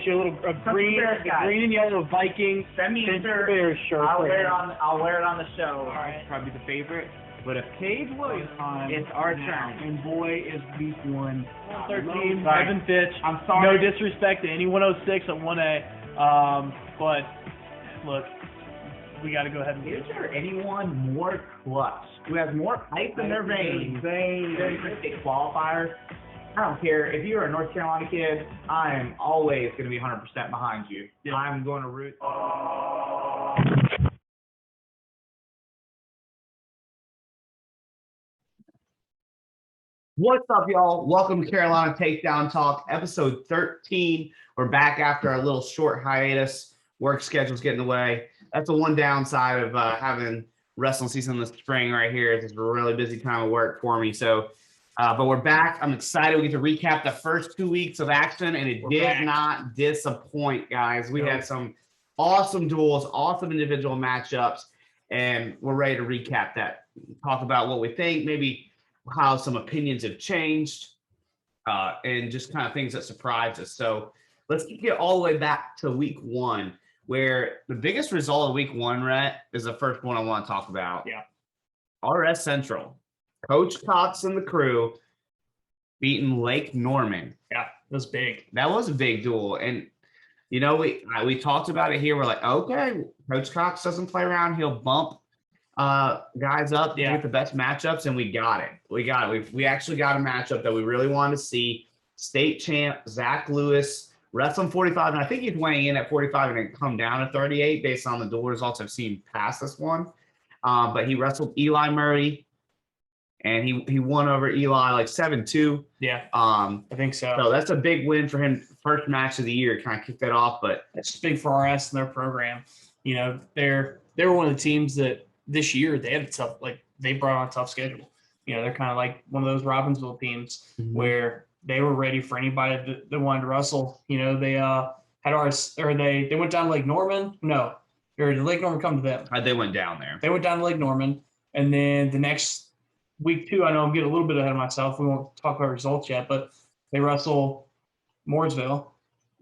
you a little green and yellow Viking. Send me a shirt. Bears shirt. I'll wear it on the show. All right. Probably the favorite. But if Cage was on, it's our turn. And boy, is week 1. 13, Evan Fitch. I'm sorry. No disrespect to any 106 at 1A. But look, we got to go ahead and Is there anyone more clutch who has more hype in their veins than state qualifiers? I don't care. If you're a North Carolina kid, I'm always going to be 100% behind you. Yeah. I'm going to root. What's up, y'all? Welcome to Carolina Takedown Talk, episode 13. We're back after a little short hiatus. Work schedule's getting away. That's the one downside of having wrestling season in the spring right here. It's a really busy time of work for me. So, but we're back. I'm excited. We get to recap the first 2 weeks of action, and it did not disappoint, guys. We had some awesome duels, awesome individual matchups, and we're ready to recap that. Talk about what we think, maybe how some opinions have changed, and just kind of things that surprised us. So let's get all the way back to week 1, where the biggest result of week 1, Rhett, is the first one I want to talk about. Yeah. RS Central. Coach Cox and the crew beating Lake Norman. Yeah, it was big. That was a big duel. And, you know, we talked about it here. We're like, okay, Coach Cox doesn't play around. He'll bump guys up to get the best matchups, and we got it. We actually got a matchup that we really wanted to see. State champ Zach Lewis wrestling 45, and I think he's weighing in at 45 and then come down to 38 based on the duel results I've seen past this one. But he wrestled Eli Murray, and he won over Eli like 7-2. Yeah, I think so. So that's a big win for him. First match of the year, kind of kicked that off. But it's big for RS and their program. You know, they were one of the teams that this year they had a tough, they brought on a tough schedule. You know, they're kind of like one of those Robinsville teams where they were ready for anybody that wanted to wrestle. You know, they they went down to Lake Norman. No, or did Lake Norman come to them? They went down there. They went down to Lake Norman, and then the next week 2, I know I'm getting a little bit ahead of myself. We won't talk about results yet, but they wrestle Moorsville.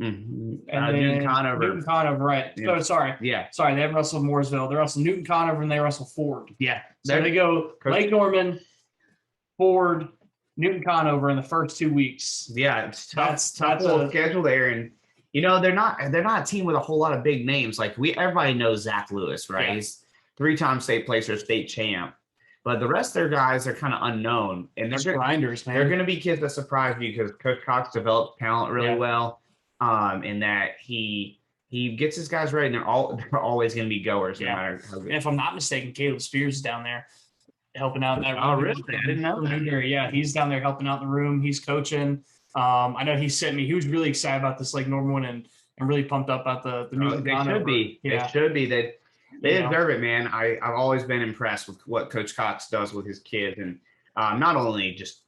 Mm-hmm. And then Newton Conover, right. Yeah. So, sorry. Yeah. Sorry, they haven't wrestled Moorsville. They wrestle Newton Conover, and they wrestle Ford. Yeah. So they go Lake Norman, Ford, Newton Conover in the first 2 weeks. Yeah, it's tough. That's little schedule there, and you know they're not a team with a whole lot of big names. Like everybody knows Zach Lewis, right? Yeah. He's 3-time state placer, state champ. But the rest of their guys are kind of unknown, and they're grinders, man. They're going to be kids that surprise you because Coach Cox develops talent really well. In that he gets his guys ready, and they're always going to be goers, no matter how good. And if I'm not mistaken, Caleb Spears is down there helping out in that room. Oh, really? I didn't know that. Yeah, he's down there helping out in the room. He's coaching. I know he sent me. He was really excited about this Lake Norman one and really pumped up about the new. They should be. Yeah. They should be. They deserve it, man. I've always been impressed with what Coach Cox does with his kids, and not only just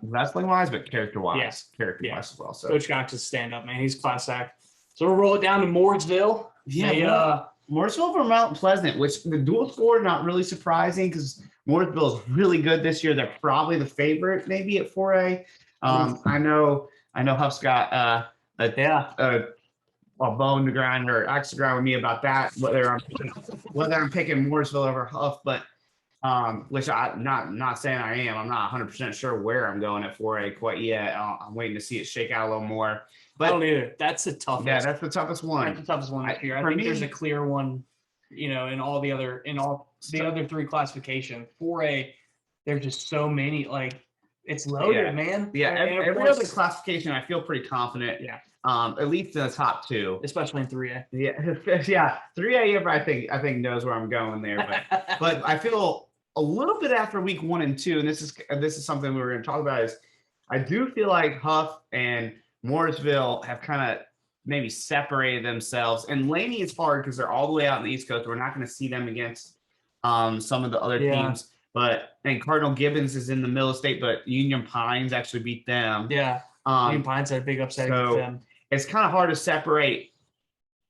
wrestling wise, but character wise as well. So Coach Cox is stand up, man. He's class act. So we'll roll it down to Moorsville. Yeah, Moorsville for Mount Pleasant, which the dual score not really surprising because Moorsville is really good this year. They're probably the favorite, maybe at 4A. I know Huff's got a bone to grind or axe to grind with me about that. Whether I'm picking Moorsville over Huff, but which I'm not saying I am. I'm not 100% sure where I'm going at 4A quite yet. I'm waiting to see it shake out a little more. But I don't either. That's the toughest. Yeah, that's the toughest one. That's the toughest one this year. I think there's a clear one, you know, in all the other other 3 classifications. 4A, there's just so many. Like it's loaded, man. Yeah, every other classification, I feel pretty confident. Yeah. At least in the top 2, especially in 3A. Yeah. 3A, I think knows where I'm going there, but I feel a little bit after week 1 and 2, and this is something we were going to talk about. Is I do feel like Huff and Moorsville have kind of maybe separated themselves, and Laney is hard because they're all the way out in the East Coast. We're not going to see them against some of the other teams, and Cardinal Gibbons is in the middle of state, but Union Pines actually beat them. Yeah, Union Pines had a big upset against them. It's kind of hard to separate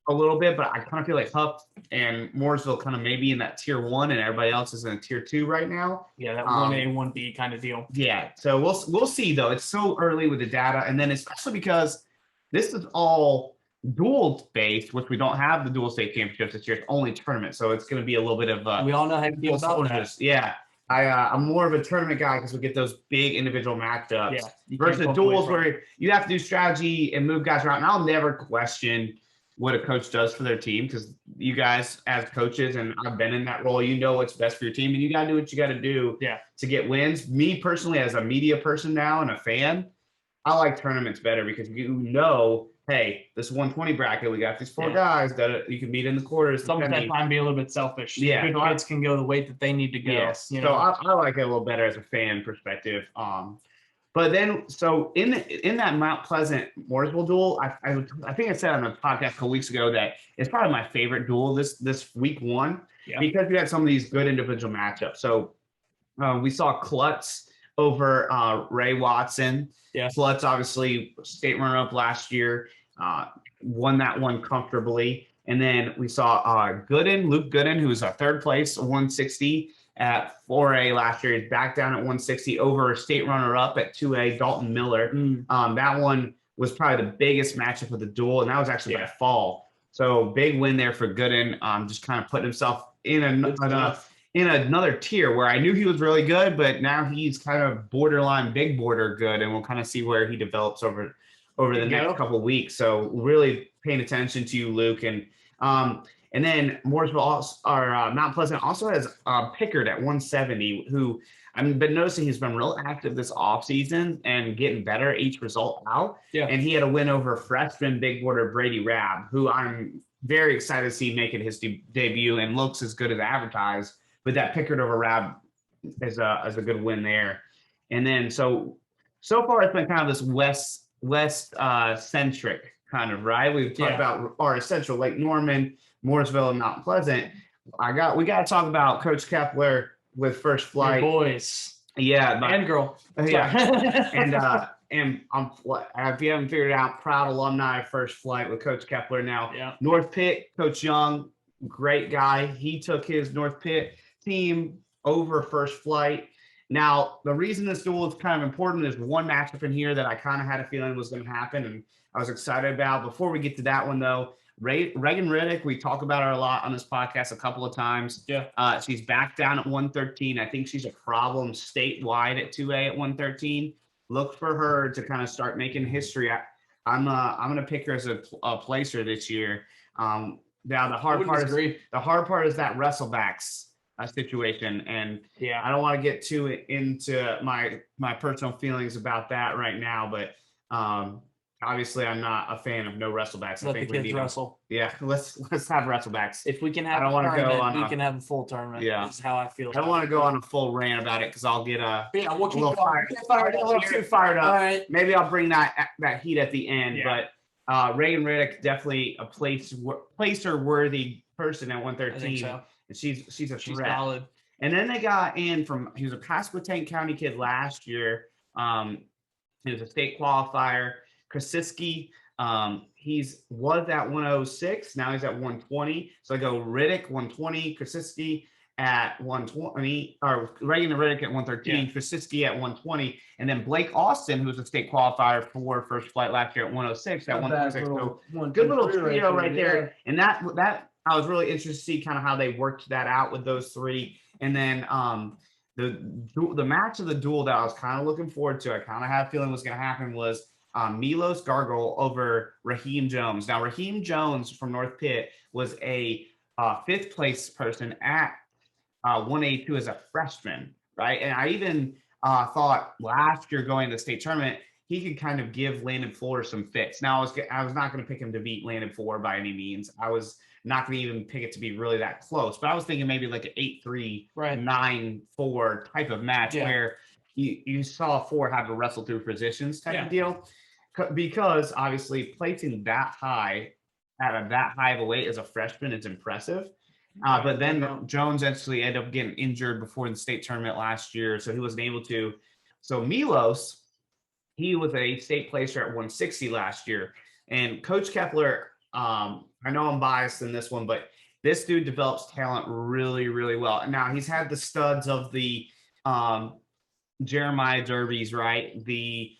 a little bit, but I kind of feel like Huff and Mooresville kind of maybe in that tier 1 and everybody else is in a tier 2 right now. Yeah, that 1A, 1B kind of deal. Yeah, so we'll see though. It's so early with the data, and then especially because this is all dual based, which we don't have the dual state championships this year. It's only tournament, so it's going to be a little bit of We all know how to feel about that. Yeah, I'm more of a tournament guy because we get those big individual matchups versus duels where you have to do strategy and move guys around. And I'll never question what a coach does for their team because you guys as coaches, and I've been in that role, you know what's best for your team, and you got to do what you got to do to get wins. Me personally, as a media person now and a fan, I like tournaments better because you know, hey, this 120 bracket, we got these 4 guys that you can meet in the quarters. Sometimes that time be a little bit selfish. Yeah, good kids can go the weight that they need to go. Yes, you so know? I like it a little better as a fan perspective. But then, so in that Mount Pleasant Moorsville duel, I think I said on a podcast a couple weeks ago that it's probably my favorite duel this week 1 because we had some of these good individual matchups. So we saw Klutz over Ray Watson. Yeah, Klutz obviously state runner-up last year, won that one comfortably. And then we saw Luke Gooden, who was a 3rd place, 160 at 4A last year. He's back down at 160 over state runner-up at 2A, Dalton Miller. That one was probably the biggest matchup of the duel, and that was actually by fall. So big win there for Gooden, just kind of putting himself in another tier where I knew he was really good, but now he's kind of borderline big border good, and we'll kind of see where he develops over the next couple of weeks. So really paying attention to you, Luke. And then Moorsville or Mount Pleasant also has Pickard at 170, who I've been noticing he's been real active this offseason and getting better each result out. Yeah. And he had a win over freshman big border Brady Rabb, who I'm very excited to see making his debut and looks as good as advertised. But that Pickard over Rabb is a good win there. And then so far it's been kind of this west centric kind of, right? We've talked about our central Lake Norman, Moorsville, and Mount Pleasant. We got to talk about Coach Kepler with First Flight. Your boys. Yeah. And girl. Yeah. and I'm, if you haven't figured it out, proud alumni of First Flight with Coach Kepler now. Yeah. North Pitt, Coach Young, great guy. He took his North Pitt team over First Flight. Now, the reason this duel is kind of important is one matchup in here that I kind of had a feeling was going to happen, and I was excited about. Before we get to that one, though, Reagan Riddick, we talk about her a lot on this podcast a couple of times. Yeah. She's back down at 113. I think she's a problem statewide at 2A at 113. Look for her to kind of start making history. I'm going to pick her as a placer this year. Now, the hard part is that wrestlebacks situation, and I don't want to get too into my personal feelings about that right now, but obviously I'm not a fan of no wrestlebacks. Let the kids wrestle. Yeah, let's have wrestlebacks. If we can have we can have a full tournament. Yeah, is how I feel. I don't want to go on a full rant about it because I'll get a little too fired up. All right. Maybe I'll bring that heat at the end, but Reagan Riddick definitely a placer worthy person at 113. I think so. And she's a threat. Solid. And then they got in he was a Pasquotank County kid last year. He was a state qualifier. Krasiski, was at 106. Now he's at 120. So I go Riddick 120, Krasiski at 120, or Reagan and Riddick at 113, Krasiski at 120, and then Blake Austin, who was a state qualifier for First Flight last year at 106. At 106. So good little trio right there. And that I was really interested to see kind of how they worked that out with those three. And then the match of the duel that I was kind of looking forward to, I kind of had a feeling was going to happen, was Milos Gargle over Raheem Jones. Now, Raheem Jones from North Pitt was a 5th place person at 182 as a freshman, right? And I even thought last year going to the state tournament, he could kind of give Landon Fuller some fits. Now, I was not going to pick him to beat Landon Fuller by any means. I was not going to even pick it to be really that close, but I was thinking maybe like an 8-3, 9-4 type of match where you saw 4 have to wrestle through positions type of deal. Because obviously placing that high at that high of a weight as a freshman is impressive. But then Jones actually ended up getting injured before the state tournament last year, so he wasn't able to. So Milos, he was a state placer at 160 last year. And Coach Kepler, I know I'm biased in this one, but this dude develops talent really, really well. And now he's had the studs of the Jeremiah Derbies, right? The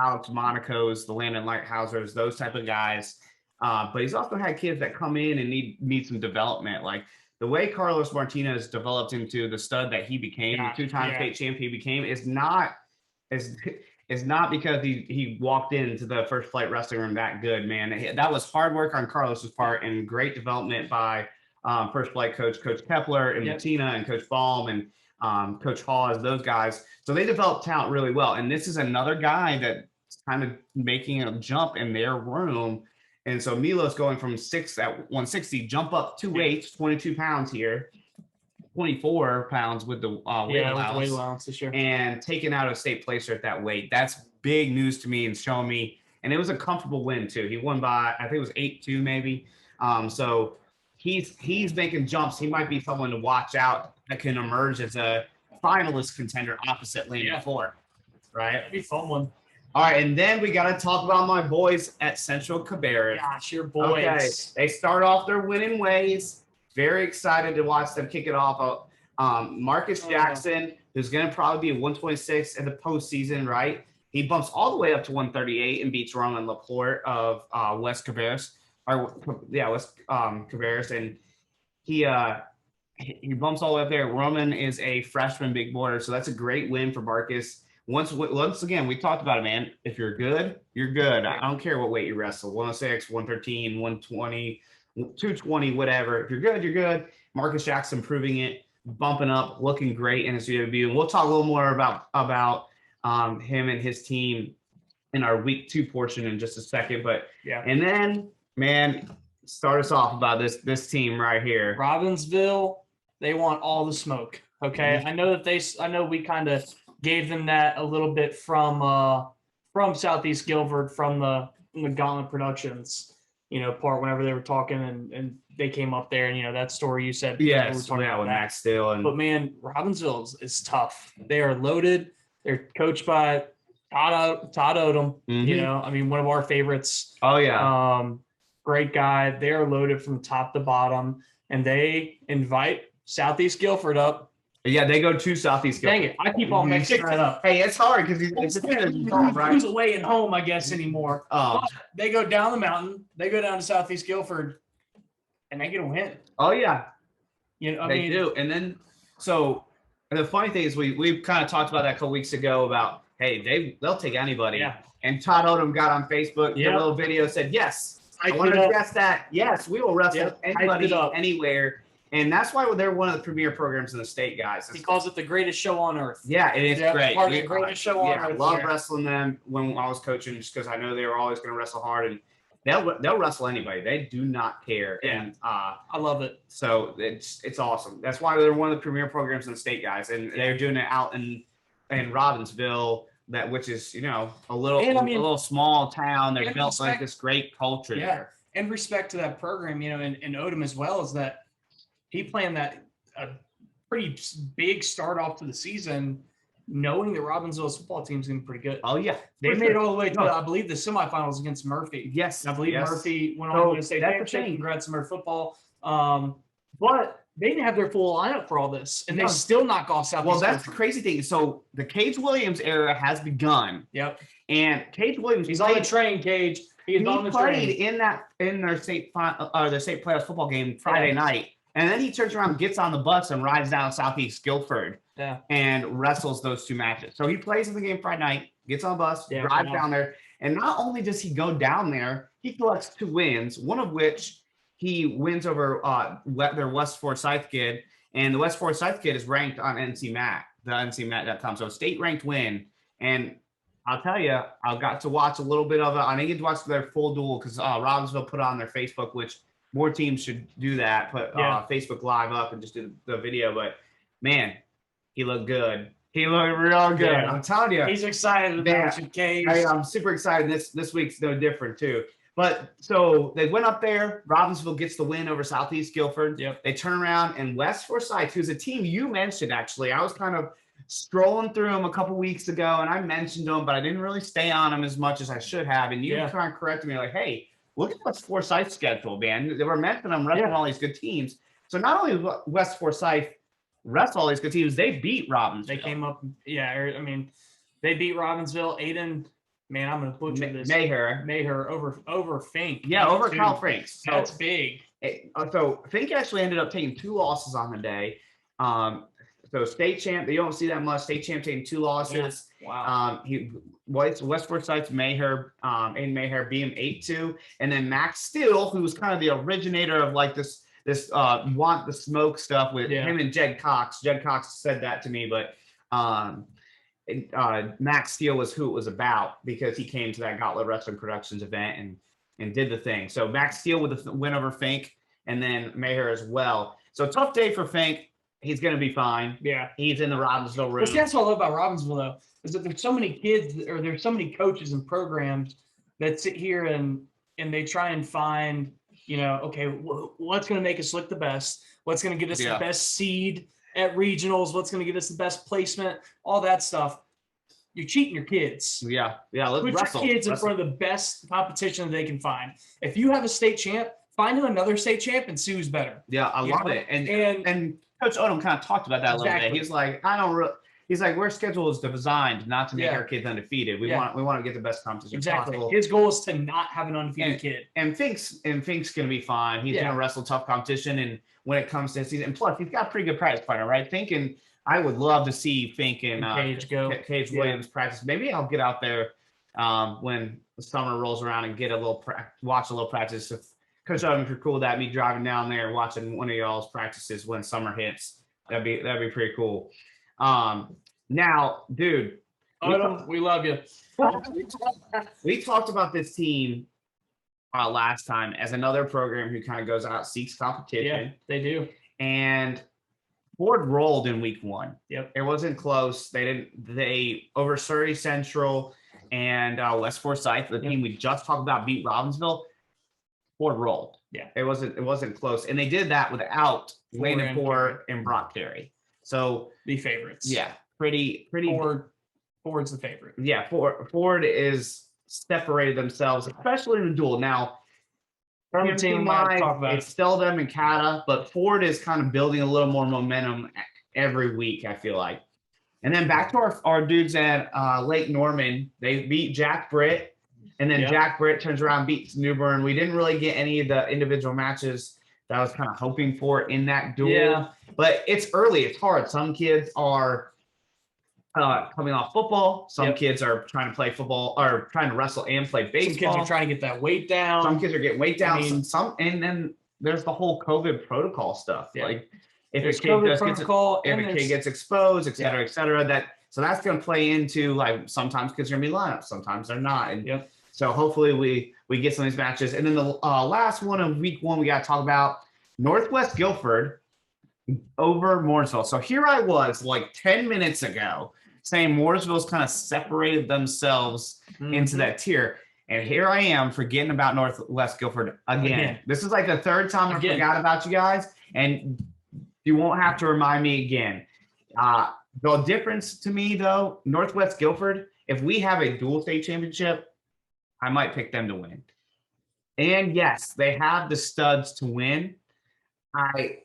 Alex Monaco's, the Landon Lighthousers, those type of guys. But he's also had kids that come in and need some development. Like the way Carlos Martinez developed into the stud that he became, the two-time state champion he became, is not because he walked into the First Flight Wrestling Room that good, man. That was hard work on Carlos's part and great development by First Flight Coach Kepler and Martina and Coach Baum and Coach Hawes, those guys. So they developed talent really well. And this is another guy that's kind of making a jump in their room. And so Milos going from 6 at 160, jump up 2 weights, 22 pounds here, 24 pounds with the weight allowance this year, and taking out a state placer at that weight. That's big news to me and showing me. And it was a comfortable win too. He won by, I think it was 8-2 maybe. So he's making jumps. He might be someone to watch out that can emerge as a finalist contender opposite Landon Ford, right? That'd be a fun one. All right, and then we got to talk about my boys at Central Cabarrus. Gosh, your boys. Okay, they start off their winning ways. Very excited to watch them kick it off. Marcus Jackson, who's going to probably be 126 in the postseason, right? He bumps all the way up to 138 and beats Roman Laporte of West Cabarrus. West Cabarrus, and he bumps all the way up there. Roman is a freshman big boarder, so that's a great win for Marcus. Once again, we talked about it, man. If you're good, you're good. I don't care what weight you wrestle, 106, 113, 120, 220, whatever. If you're good, you're good. Marcus Jackson proving it, bumping up, looking great in his debut. And we'll talk a little more about him and his team in our week 2 portion in just a second. But and then, man, start us off about this team right here. Robinsville, they want all the smoke. Okay, I know we kind of gave them that a little bit from Southeast Guilford, from the Gauntlet Productions, part whenever they were talking and they came up there and that story you said. Yes, with Max Still. But man, Robinsville is tough. They are loaded. They're coached by Todd Odom. Mm-hmm. One of our favorites. Oh yeah. Great guy. They are loaded from top to bottom, and they invite Southeast Guilford up. Yeah, they go to Southeast Guilford. Dang it. I keep on mixing that up. Hey, it's hard because who's away and home, I guess, anymore. They go down the mountain. They go down to Southeast Guilford, and they get a win. Oh, yeah. They do. And then, so the funny thing is we kind of talked about that a couple weeks ago about, hey, they'll take anybody. Yeah. And Todd Odom got on Facebook, did a little video, said, yes, I want to address that. Yes, we will wrestle anybody, anywhere. And that's why they're one of the premier programs in the state, guys. He calls it the greatest show on earth. Yeah, it is great. The greatest show on earth. I love wrestling them when I was coaching, just because I know they were always going to wrestle hard, and they'll wrestle anybody. They do not care. Yeah. And I love it. So it's awesome. That's why they're one of the premier programs in the state, guys. And they're doing it out in Robinsville, which is a little small town. They built like this great culture there. And respect to that program, and Odom as well, is that he planned that a pretty big start off to the season, knowing that Robinsville's football team's going to be pretty good. Oh, yeah. They made it all the way to, I believe, the semifinals against Murphy. Yes. I believe Murphy went on to win a state championship. Congrats to Murphy football. But they didn't have their full lineup for all this, and they still knock off Southeast. Well, that's the crazy thing. So the Cage Williams era has begun. Yep. And Cage Williams, he's on the train, Cage. He played in their state playoff football game Friday night. And then he turns around, gets on the bus, and rides down Southeast Guilford and wrestles those 2 matches. So he plays in the game Friday night, gets on the bus, drives down there. And not only does he go down there, he collects 2 wins, one of which he wins over their West Forsyth kid. And the West Forsyth kid is ranked on NCMAT, the NCMAT.com. So state-ranked win. And I'll tell you, I got to watch a little bit of it. I didn't get to watch their full duel because Robinsville put on their Facebook, which – more teams should do that, put Facebook Live up and just do the video. But, man, he looked good. He looked real good. Yeah. I'm telling you. He's excited about you, Cage. I'm super excited. This week's no different, too. But so they went up there. Robinsville gets the win over Southeast Guilford. Yep. They turn around, and West Forsyth, who's a team you mentioned, actually. I was kind of strolling through them a couple weeks ago, and I mentioned them, but I didn't really stay on them as much as I should have. And you kind of corrected me like, hey, look at West Forsyth's schedule, man. They were mentioning them wrestling all these good teams. So not only West Forsyth wrestle all these good teams, they beat Robinsville. They came up, they beat Robinsville. Aiden man, I'm going to butcher this. Maher over Fink. Yeah, over Kyle Franks. So, that's big. So Fink actually ended up taking 2 losses on the day. So state champ, you don't see that much. State champ taking 2 losses. Yeah. Wow. West Forsyth's Maher, Aiden Maher beat him 8-2, and then Max Steele, who was kind of the originator of like this want the smoke stuff with him and Jed Cox. Jed Cox said that to me, but Max Steele was who it was about because he came to that Gauntlet Wrestling Productions event and did the thing. So Max Steele with the win over Fink, and then Maher as well. So tough day for Fink. He's going to be fine. Yeah. He's in the Robinsville room. That's what I love about Robinsville, though, is that there's so many kids or there's so many coaches and programs that sit here and they try and find, okay, what's going to make us look the best? What's going to get us the best seed at regionals? What's going to get us the best placement? All that stuff. You're cheating your kids. Yeah. Let's put wrestle. Your kids in front of the best competition that they can find. If you have a state champ, find him another state champ and see who's better. Yeah, I love it. And Coach Odom kind of talked about that a little bit. He's like, he's like, we're schedule is designed not to make our kids undefeated. We want to get the best competition possible. His goal is to not have an undefeated kid. And Fink's gonna be fine. He's gonna wrestle tough competition, and when it comes to his season, and plus he's got a pretty good practice partner, right? Fink, and I would love to see Fink and Cage Williams practice. Maybe I'll get out there when the summer rolls around and get a little watch a little practice. If Coach Odom could cool that, me driving down there and watching one of y'all's practices when summer hits. That'd be pretty cool. Now, dude, Odom, we love you. We talked about this team last time as another program who kind of goes out, seeks competition. Yeah, they do. And Ford rolled in week 1. Yep. It wasn't close. They over Surrey Central and West Forsyth, the team we just talked about, beat Robinsville. Ford rolled. Yeah. It wasn't close. And they did that without Landon Ford and Brock Terry. So the favorites. Yeah. Pretty Ford's the favorite. Yeah, Ford is separated themselves, especially in the duel. Now, from the team it's still them and Kata, but Ford is kind of building a little more momentum every week, I feel like. And then back to our dudes at Lake Norman, they beat Jack Britt. And then Jack Britt turns around and beats New Bern. We didn't really get any of the individual matches that I was kind of hoping for in that duel. Yeah. But it's early. It's hard. Some kids are coming off football. Some kids are trying to play football or trying to wrestle and play baseball. Some kids are trying to get that weight down. Some kids are getting weight down. And then there's the whole COVID protocol stuff. Yeah. Like if a kid gets exposed, et cetera, so that's going to play into like sometimes kids are going to be lineups, sometimes they're not. And so hopefully we get some of these matches. And then the last one of week 1, we got to talk about Northwest Guilford over Moorsville. So here I was like 10 minutes ago saying Moorsville's kind of separated themselves into that tier. And here I am forgetting about Northwest Guilford again. This is like the 3rd time I forgot about you guys. And you won't have to remind me again. The difference to me, though, Northwest Guilford, if we have a dual state championship, I might pick them to win. And yes, they have the studs to win. I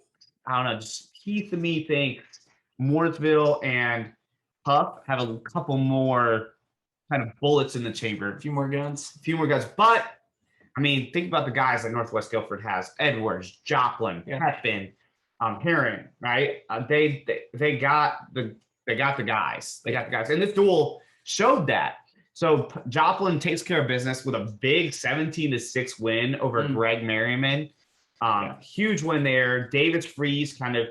don't know, just Keith and me thinks Moorsville and Huff have a couple more kind of bullets in the chamber. A few more guns. But, I mean, think about the guys that Northwest Guilford has. Edwards, Joplin, Pepin, Heron, right? They got the guys. And this duel showed that. So Joplin takes care of business with a big 17-6 win over Greg Merriman. Huge win there. Davis Freeze kind of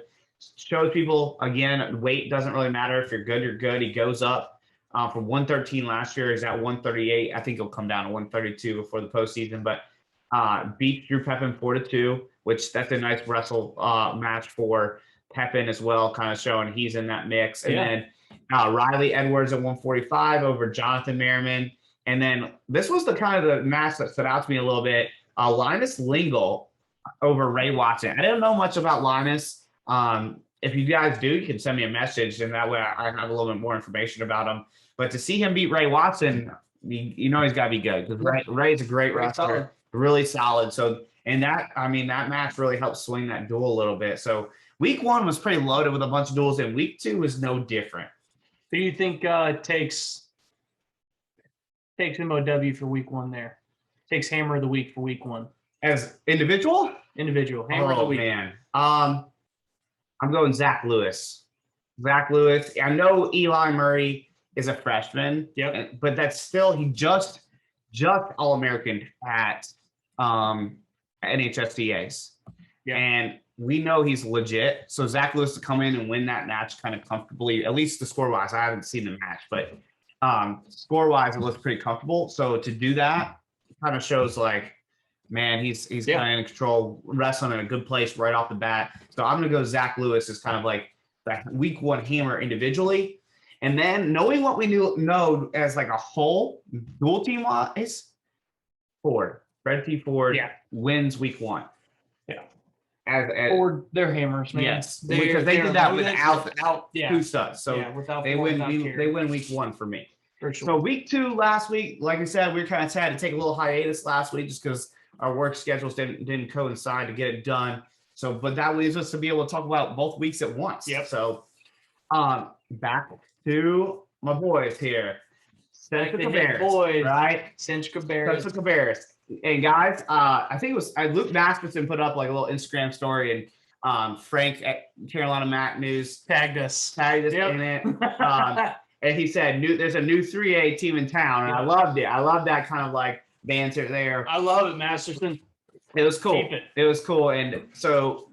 shows people, again, weight doesn't really matter. If you're good, you're good. He goes up from 113 last year. He's at 138. I think he'll come down to 132 before the postseason. But beat Drew Pepin 4-2, which that's a nice wrestle match for Pepin as well, kind of showing he's in that mix. And then Riley Edwards at 145 over Jonathan Merriman. And then this was the kind of the match that stood out to me a little bit. Linus Lingle over Ray Watson. I didn't know much about Linus. If you guys do, you can send me a message, and that way I have a little bit more information about him. But to see him beat Ray Watson, you know he's got to be good, because Ray's a great wrestler, really solid. So, and that match really helped swing that duel a little bit. So week 1 was pretty loaded with a bunch of duels, and week 2 was no different. Who do you think takes Takes MOW for week 1 there. Takes Hammer of the Week for week 1. As individual? Individual. Hammer of the Week. Man. I'm going Zach Lewis. Zach Lewis. I know Eli Murray is a freshman. Yep. But that's still, he just All-American at NHSDAs. Yeah. And we know he's legit. So Zach Lewis to come in and win that match kind of comfortably, at least the score-wise. I haven't seen the match, but score-wise, it looks pretty comfortable. So to do that kind of shows like, man, he's kind of in control, wrestling in a good place right off the bat. So I'm going to go Zach Lewis as kind of like that week 1 hammer individually. And then knowing what we know as like a whole, dual team wise, Fred T. Ford wins week 1. Yeah. Or they're hammers, man. Yes, because they did that without two studs. So they win week 1 for me. For sure. So week 2 last week, like I said, we were kind of sad to take a little hiatus last week just because our work schedules didn't coincide to get it done. So, but that leaves us to be able to talk about both weeks at once. Yep. So, back to my boys here. Central Cabarrus, right? Central Cabarrus. And guys, I think it was Luke Masterson put up like a little Instagram story, and Frank at Carolina Mac News tagged us in it. And he said, there's a new 3A team in town, and I loved it. I love that kind of like banter there. I love it, Masterson. It was cool. It was cool. And so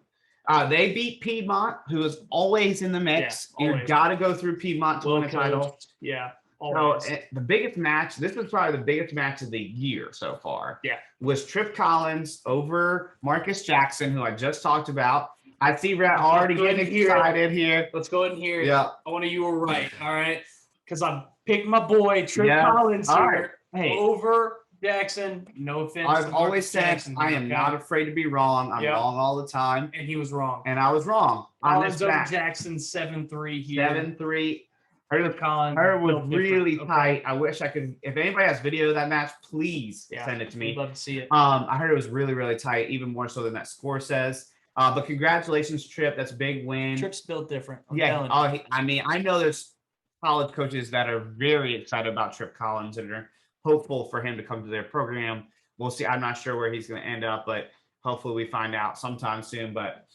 they beat Piedmont, who is always in the mix. Yeah, you got to go through Piedmont to win a title. Yeah. Always. So the biggest match, this was probably the biggest match of the year so far. Yeah. Was Trip Collins over Marcus Jackson, who I just talked about. I see Rat already getting excited here. Let's go ahead and hear it. Yeah. I want you were right. All right. Because I picked my boy, Trip Collins here over Jackson. No offense. I've always said I am not afraid to be wrong. I'm wrong all the time. And he was wrong. And I was wrong. Collins over Jackson 7-3 here. 7-3. Collins. Her was really tight. I wish I could. If anybody has video of that match, please send it to me. I'd love to see it. I heard it was really, really tight, even more so than that score says. But congratulations, Trip. That's a big win. Trip's built different. I know there's college coaches that are very excited about Trip Collins and are hopeful for him to come to their program. We'll see. I'm not sure where he's going to end up, but hopefully we find out sometime soon. But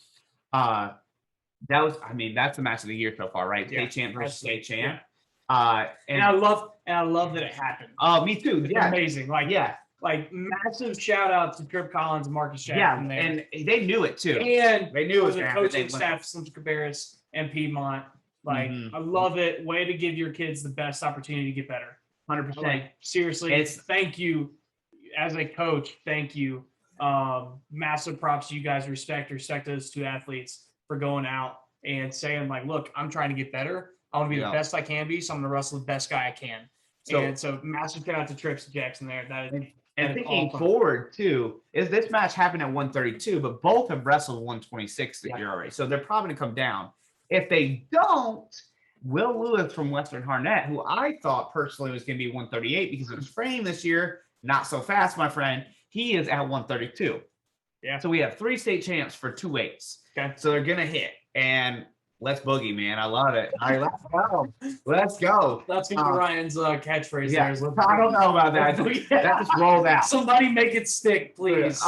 that's the match of the year so far, right? State champ versus state champ. And I love that it happened. Oh, me too. It's amazing. Like massive shout out to Trip Collins and Marcus Jackson there. And they knew it too. And they knew it was the coaching staff, Central Cabarrus and Piedmont. Like, I love it. Way to give your kids the best opportunity to get better. 100%. Like, seriously, thank you as a coach. Thank you. Massive props to you guys. Respect those two athletes for going out and saying, like, look, I'm trying to get better. I want to be the best I can be, so I'm going to wrestle the best guy I can. So massive shout out to Trips Jackson there. And thinking forward, too, is this match happened at 132, but both have wrestled 126 this year already. So they're probably going to come down. If they don't, Will Lewis from Western Harnett, who I thought personally was going to be 138 because of his frame this year, not so fast, my friend, he is at 132. Yeah. So we have 3 state champs for 2 weights. Okay. So they're going to hit. And let's boogie, man. I love it. All right, let's go. Let's go. That's going to be Ryan's catchphrase there. I don't know about that. That just rolled out. Somebody make it stick, please.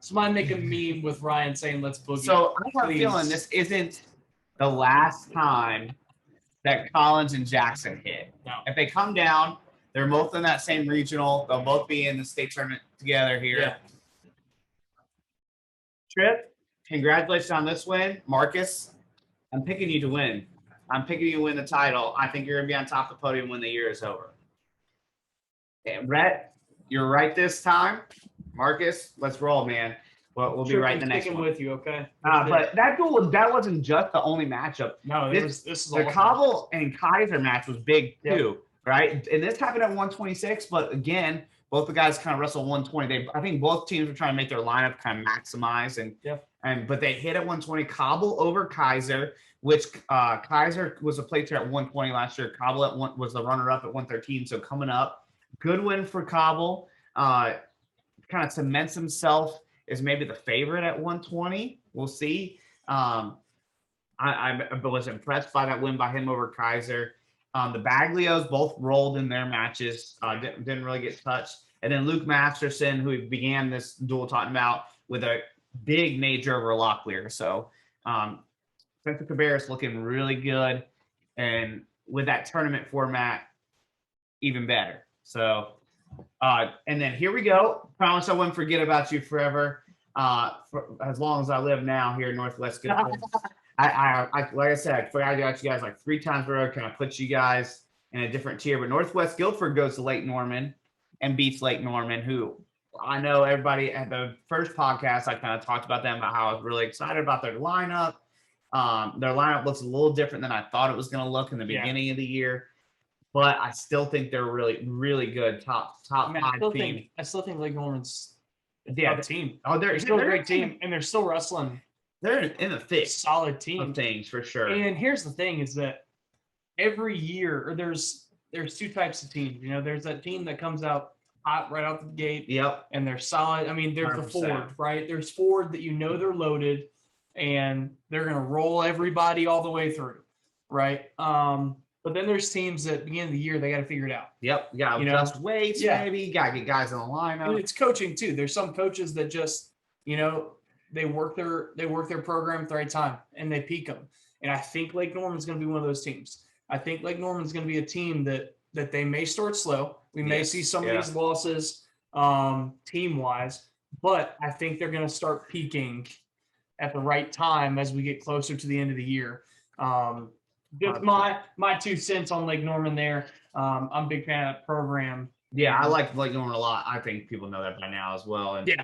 Somebody make a meme with Ryan saying, let's boogie. So I have a feeling this isn't the last time that Collins and Jackson hit. No. If they come down, they're both in that same regional. They'll both be in the state tournament together here. Yeah. Trip, congratulations on this win. Marcus, I'm picking you to win. I'm picking you to win the title. I think you're going to be on top of the podium when the year is over. And Rhett, you're right this time. Marcus, let's roll, man. We'll be right in the next one. With you, okay? But that wasn't just the only matchup. No, this is the Cobble and Kaiser match was big too, right? And this happened at 126, but again, both the guys kind of wrestled 120. I think both teams were trying to make their lineup kind of maximize, but they hit at 120. Cobble over Kaiser, which Kaiser was a placer at 120 last year. Cobble was the runner-up at 113. So coming up, good win for Cobble. Kind of cements himself is maybe the favorite at 120. We'll see. I was impressed by that win by him over Kaiser. The Baglios both rolled in their matches, didn't really get touched. And then Luke Masterson, who began this duel talking about with a big major over Locklear. So Spencer Cabarrus looking really good. And with that tournament format, even better. So, and then here we go. Promise I won't forget about you forever. For as long as I live now here in Northwest Guilford. I like I said, I forgot about you guys like 3 times in a row. Kind of put you guys in a different tier. But Northwest Guilford goes to Lake Norman and beats Lake Norman, who I know everybody at the first podcast, I kind of talked about them, about how I was really excited about their lineup. Their lineup looks a little different than I thought it was going to look in the beginning of the year. But I still think they're really, really good. Top I 5 team. I still think Lake Norman's a team. Oh, They're still a great team, and they're still wrestling. They're in the thick Solid team of things for sure. And here's the thing: is that every year, or there's 2 types of teams. You know, there's that team that comes out hot right out the gate. Yep. And they're solid. I mean, there's 100%. The Ford, right? There's Ford that you know they're loaded, and they're gonna roll everybody all the way through, right? But then there's teams that at the beginning of the year, they got to figure it out. Yep. Yeah. Just weights, maybe. You got to get guys in the lineup. And it's coaching too. There's some coaches that just, you know, they work their program at the right time and they peak them. And I think Lake Norman's going to be one of those teams. I think Lake Norman's going to be a team that they may start slow. We may see some of these losses team wise, but I think they're going to start peaking at the right time as we get closer to the end of the year. Just my 2 cents on Lake Norman there. I'm a big fan of that program. Yeah, I like Lake Norman a lot. I think people know that by now as well. And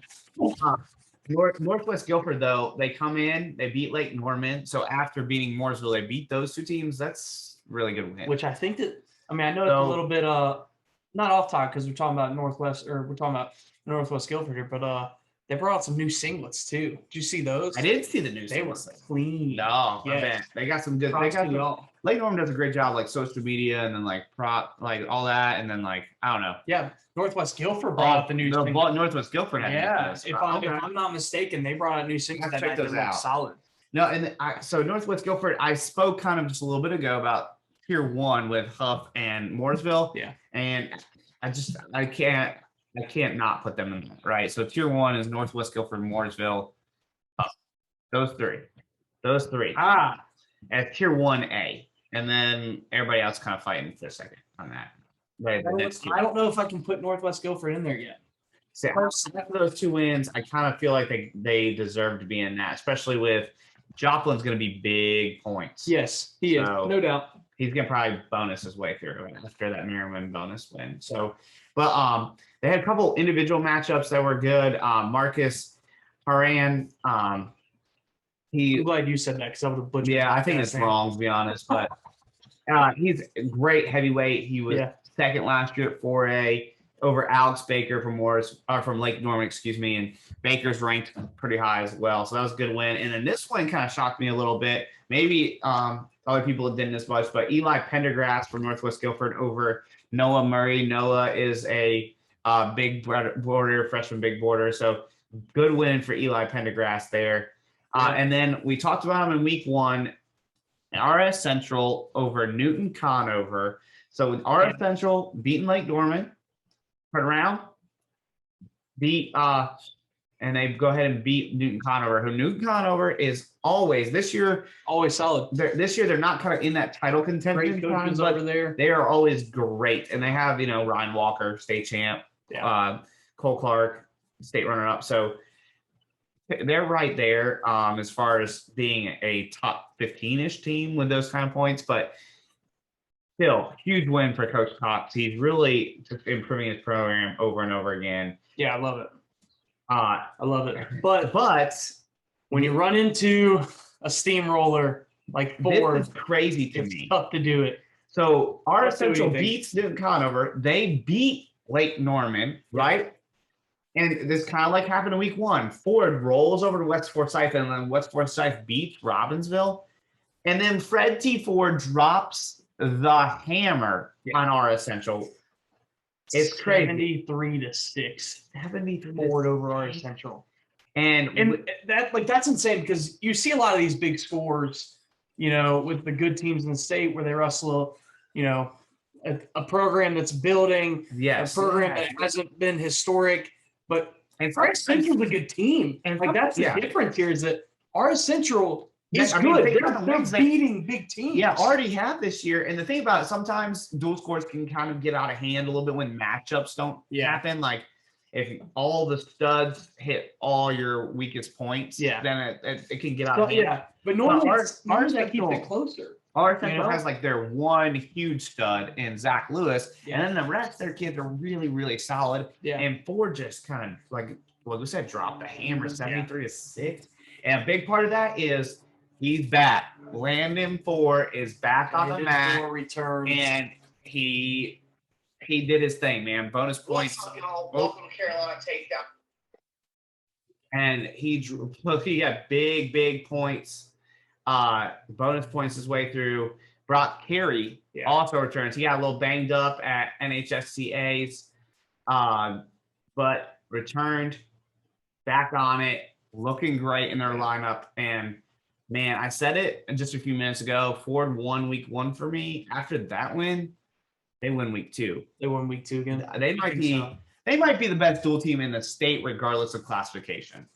Northwest Guilford, though, they come in, they beat Lake Norman. So after beating Moorsville, they beat those 2 teams. That's really good win. Which I think that, I mean, I know it's a little bit not off topic because we're talking about Northwest Guilford here, but they brought out some new singlets too. Did you see those? I did see the new singlets. They were clean. No, yeah. They got some good. Lake Norman does a great job, like social media and then like all that, and then like I don't know. Yeah, Northwest Guilford brought out the new. Northwest Guilford. If I'm not mistaken, they brought out new singlets that those out. Solid. No, and so Northwest Guilford, I spoke kind of just a little bit ago about Tier 1 with Huff and Moorsville. Yeah, and I can't not put them in there, right? So Tier 1 is Northwest Guilford, Moorsville, Huff. Those three. At Tier 1A. And then everybody else kind of fighting for a second on that. Right. I don't know if I can put Northwest Guilford in there yet. So after those 2 wins, I kind of feel like they deserve to be in that, especially with Joplin's going to be big points. Yes, he is, no doubt. He's going to probably bonus his way through after that Merriman bonus win. So, but they had a couple individual matchups that were good. Marcus Haran, I'm glad you said that because I would have butchered. Yeah, I think it's wrong to be honest, but he's a great heavyweight. He was second last year at 4A over Alex Baker from Lake Norman, excuse me, and Baker's ranked pretty high as well. So that was a good win. And then this one kind of shocked me a little bit. Maybe other people didn't as much, but Eli Pendergrass from Northwest Guilford over Noah Murray. Noah is a big border, freshman big border. So good win for Eli Pendergrass there. And then we talked about him in week 1, RS Central over Newton Conover. So with RS Central beating Lake Norman, turn around, beat and they go ahead and beat Newton Conover, who Newton Conover is always solid. This year they're not kind of in that title contention. Great coaches over there. They are always great, and they have Ryan Walker, state champ, Cole Clark, state runner-up. So they're right there as far as being a top 15-ish team with those kind of points, but still huge win for Coach Cox. He's really just improving his program over and over again. Yeah, I love it. I love it. But when you run into a steamroller like Ford, this is crazy to me. It's tough to do it. So RS Central beats Newton Conover. They beat Lake Norman, right? And this kind of like happened in week 1. Ford rolls over to West Forsyth, and then West Forsyth beats Robinsville. And then Fred T. Ford drops the hammer on RS Central. It's crazy. 73-6. 73 Ford over RS Central. And that's insane because you see a lot of these big scores, with the good teams in the state where they wrestle you know, a program that's building, Yes. a program that hasn't been historic, but And our Central's a good team. and Like that's the difference here is that our Central is good. They're beating big teams. Yeah, already have this year. And the thing about it, sometimes dual scores can kind of get out of hand a little bit when matchups don't happen. Like if all the studs hit all your weakest points, then it can get out of hand. Yeah, but normally ours that keeps it closer. Our Central has like their one huge stud in Zach Lewis, and then the rest of their kids are really, really solid. Yeah. And Ford just kind of like we said, dropped the hammer 73-6. And a big part of that is he's back. Landon Ford is back on the mat, and he did his thing, man. Bonus points. Welcome to Carolina Takedown. And he got big points. Bonus points his way through. Brock Carey also returns. He got a little banged up at NHSCA's, but returned, back on it, looking great in their lineup. And man, I said it just a few minutes ago. Ford won week 1 for me. After that win, they win week 2. They won week 2 again. They might be the best dual team in the state, regardless of classification.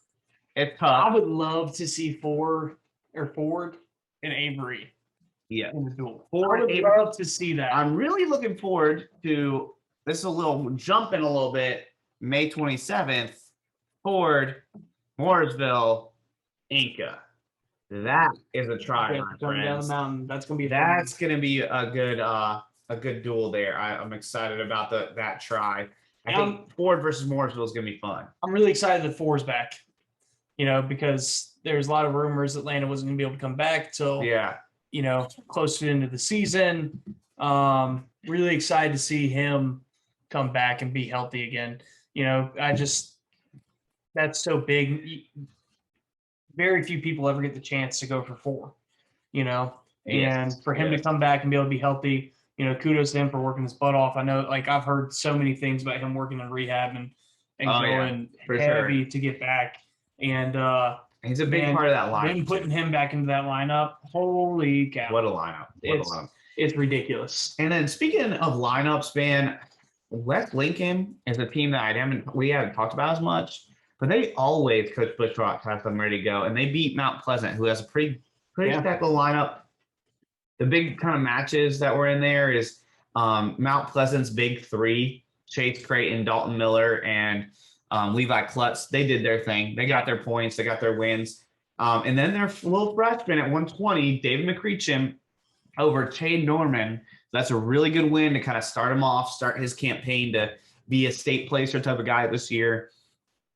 It's tough. I would love to see Ford and Avery. Yeah. In the duel. I would love to see that. I'm really looking forward to this. Is a little jump in a little bit. May 27th, Ford, Moorsville, Inca. That is a try, my friends. Down the mountain. That's gonna be a good duel there. I'm excited about that try. I think Ford versus Moorsville is gonna be fun. I'm really excited that Ford's back. Because there's a lot of rumors that Landon wasn't gonna be able to come back till close to the end of the season. Really excited to see him come back and be healthy again. That's so big. Very few people ever get the chance to go for 4, and for him to come back and be able to be healthy, kudos to him for working his butt off. I know, like, I've heard so many things about him working in rehab and going heavy to get back. And he's a big part of that lineup. Then putting him back into that lineup, holy cow. What a lineup. It's ridiculous. And then speaking of lineups, man, West Lincoln is a team that we haven't talked about as much, but they always, Coach Bushrock has them ready to go. And they beat Mount Pleasant, who has a pretty spectacular lineup. The big kind of matches that were in there is Mount Pleasant's big 3, Chase Creighton, Dalton Miller, and Levi Klutz. They did their thing. They got their points. They got their wins. And then their little freshman at 120, David McCreecham, over Chade Norman. That's a really good win to kind of start him off, start his campaign to be a state placer type of guy this year.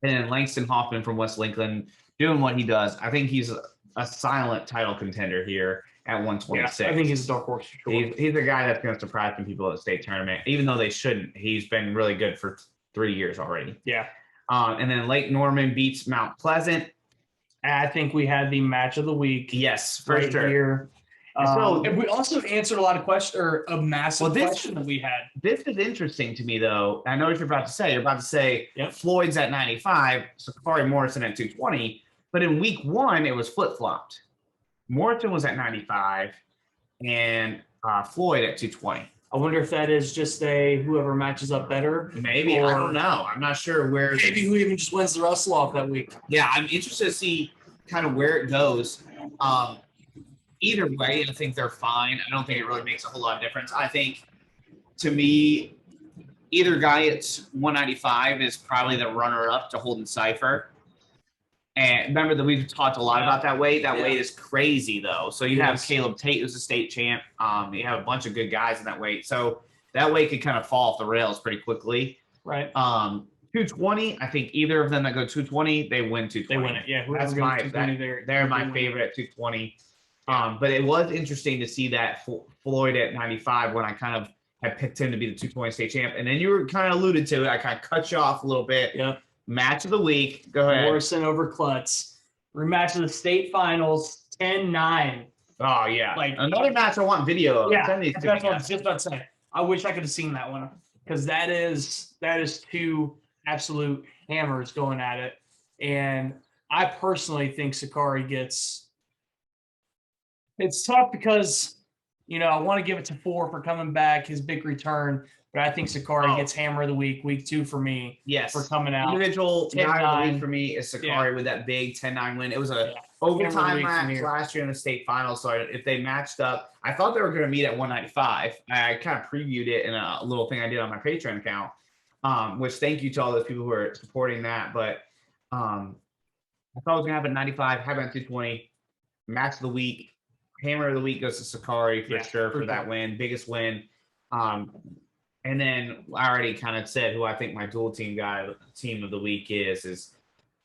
And then Langston Hoffman from West Lincoln doing what he does. I think he's a silent title contender here at 126. Yeah, I think he's a dark horse for sure. He's a guy that's going to surprise some people at the state tournament, even though they shouldn't. He's been really good for 3 years already. Yeah. And then Lake Norman beats Mount Pleasant. I think we had the match of the week. Yes, for sure. Here. And we also answered a lot of questions, or a massive question that we had. This is interesting to me, though. I know what you're about to say. You're about to say Floyd's at 95, Sakari Morrison at 220. But in week 1, it was flip-flopped. Morrison was at 95 and Floyd at 220. I wonder if that is just whoever matches up better. Maybe. I don't know. I'm not sure where. Maybe who even just wins the wrestle off that week. Yeah, I'm interested to see kind of where it goes. Either way, I think they're fine. I don't think it really makes a whole lot of difference. I think, to me, either guy at 195 is probably the runner-up to Holden Cipher. And remember that we've talked a lot about that weight. That weight is crazy, though. So you have Caleb Tate, who's a state champ. You have a bunch of good guys in that weight. So that weight could kind of fall off the rails pretty quickly. Right. 220, I think either of them that go 220, they win 220. They win it, yeah. They're my favorite at 220. But it was interesting to see that Floyd at 95 when I kind of had picked him to be the 220 state champ. And then you were kind of alluded to it. I kind of cut you off a little bit. Yep. Match of the week. Go ahead. Morrison over Klutz. Rematch of the state finals, 10-9. Oh, yeah. Like another match I want video of. Yeah, that's what I was just about to say. I wish I could have seen that one, because that is 2 absolute hammers going at it. And I personally think Sakari gets – it's tough because I want to give it to 4 for coming back, his big return, but I think Sakari gets hammer of the week 2 for me. Yes. For coming out. Individual guy of the week for me is Sakari Yeah. with that big 10-9 win. It was a overtime match last year in the state finals. So if they matched up, I thought they were going to meet at 195. I kind of previewed it in a little thing I did on my Patreon account, which thank you to all those people who are supporting that. But I thought it was going to happen at 95, happen at 220. Match of the week, hammer of the week goes to Sakari for sure for that win, biggest win. And then I already kind of said who I think my dual team of the week is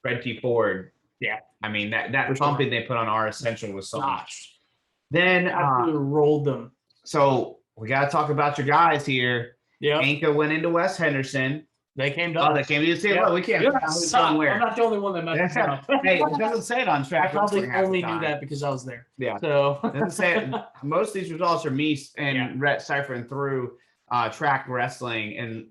Fred T. Ford. Yeah. I mean, that pumping they put on our Essential was so much. Then rolled them. So we got to talk about your guys here. Yeah. Anka went into West Henderson. They came down. Oh, they came to the well, we can't. I'm not the only one that messed up. Hey, it doesn't say it on track. I probably only knew that because I was there. Yeah. So it doesn't say it. Most of these results are me and Rhett ciphering through track wrestling and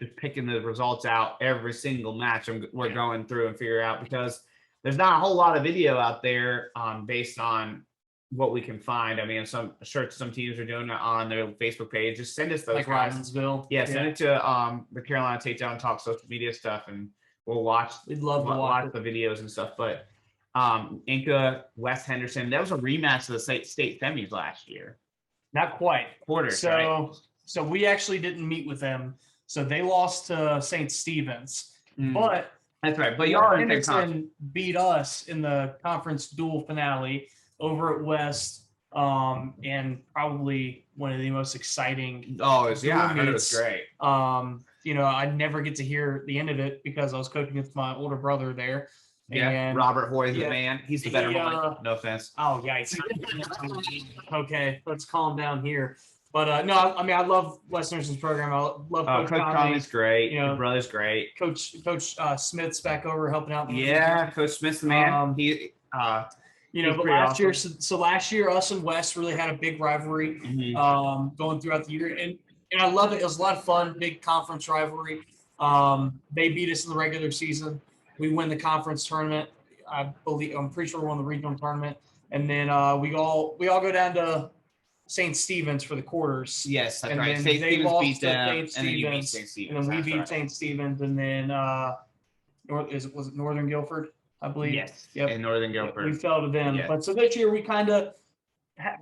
just picking the results out every single match we're going through and figure out, because there's not a whole lot of video out there based on what we can find. I mean, some teams are doing it on their Facebook page. Just send us those, like Robinsville. Yeah, send it to the Carolina Takedown Talk social media stuff, and we'll watch. We'd love to watch the videos and stuff. But Inca, West Henderson, that was a rematch of the state semis last year. Not quite. Quarters, right? So we actually didn't meet with them. So they lost to St. Stephen's. But that's right. But y'all Henderson beat us in the conference duel finale over at West, and probably one of the most exciting. I heard it was great. I never get to hear the end of it because I was coaching with my older brother there. Yeah, and Robert Hoy's the man. He's the better one. No offense. Oh, yikes. Okay, let's calm down here. But no, I mean, I love West Henderson's program. I love Coach Conley's great. Your brother's great. Coach Smith's back over helping out. Coach Smith's the man. But last year, so last year, us and West really had a big rivalry going throughout the year, and I love it. It was a lot of fun, big conference rivalry. They beat us in the regular season. We win the conference tournament. I'm pretty sure we won the regional tournament, and then we all go down to St. Stephen's for the quarters. Yes, that's and right. St. Stephen's beat them, and then you beat St. Stephen's. And then we beat St. Stephen's, and then was it Northern Guilford? I believe. Yes. Yep. In Northern Guilford. We fell to them. Yeah. But so this year we kind of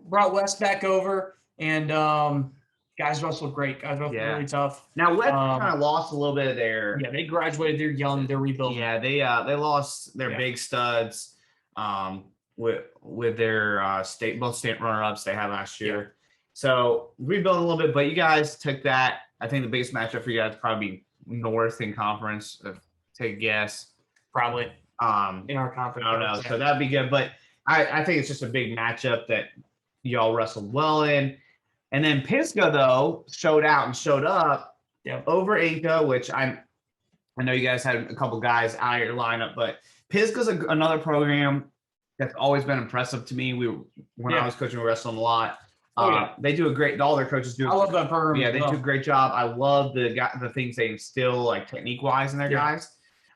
brought West back over, and guys wrestled great. Guys wrestled really tough. Now West kind of lost a little bit of their. Yeah, they graduated. They're young. They're rebuilding. Yeah, they lost their big studs with their both state runner-ups they had last year. Yeah. So rebuilding a little bit, but you guys took that. I think the biggest matchup for you guys probably North in conference. Take a guess. Probably. In our conference. I don't know. So that'd be good. But I think it's just a big matchup that y'all wrestled well in. And then Pisgah, though, showed up over Inca, which I know you guys had a couple guys out of your lineup, but Pisgah's another program that's always been impressive to me. When I was coaching, we wrestled a lot. They do a great. All their coaches do. I love that program. Yeah, they do a great job. I love the things they instill, like technique-wise, in their guys.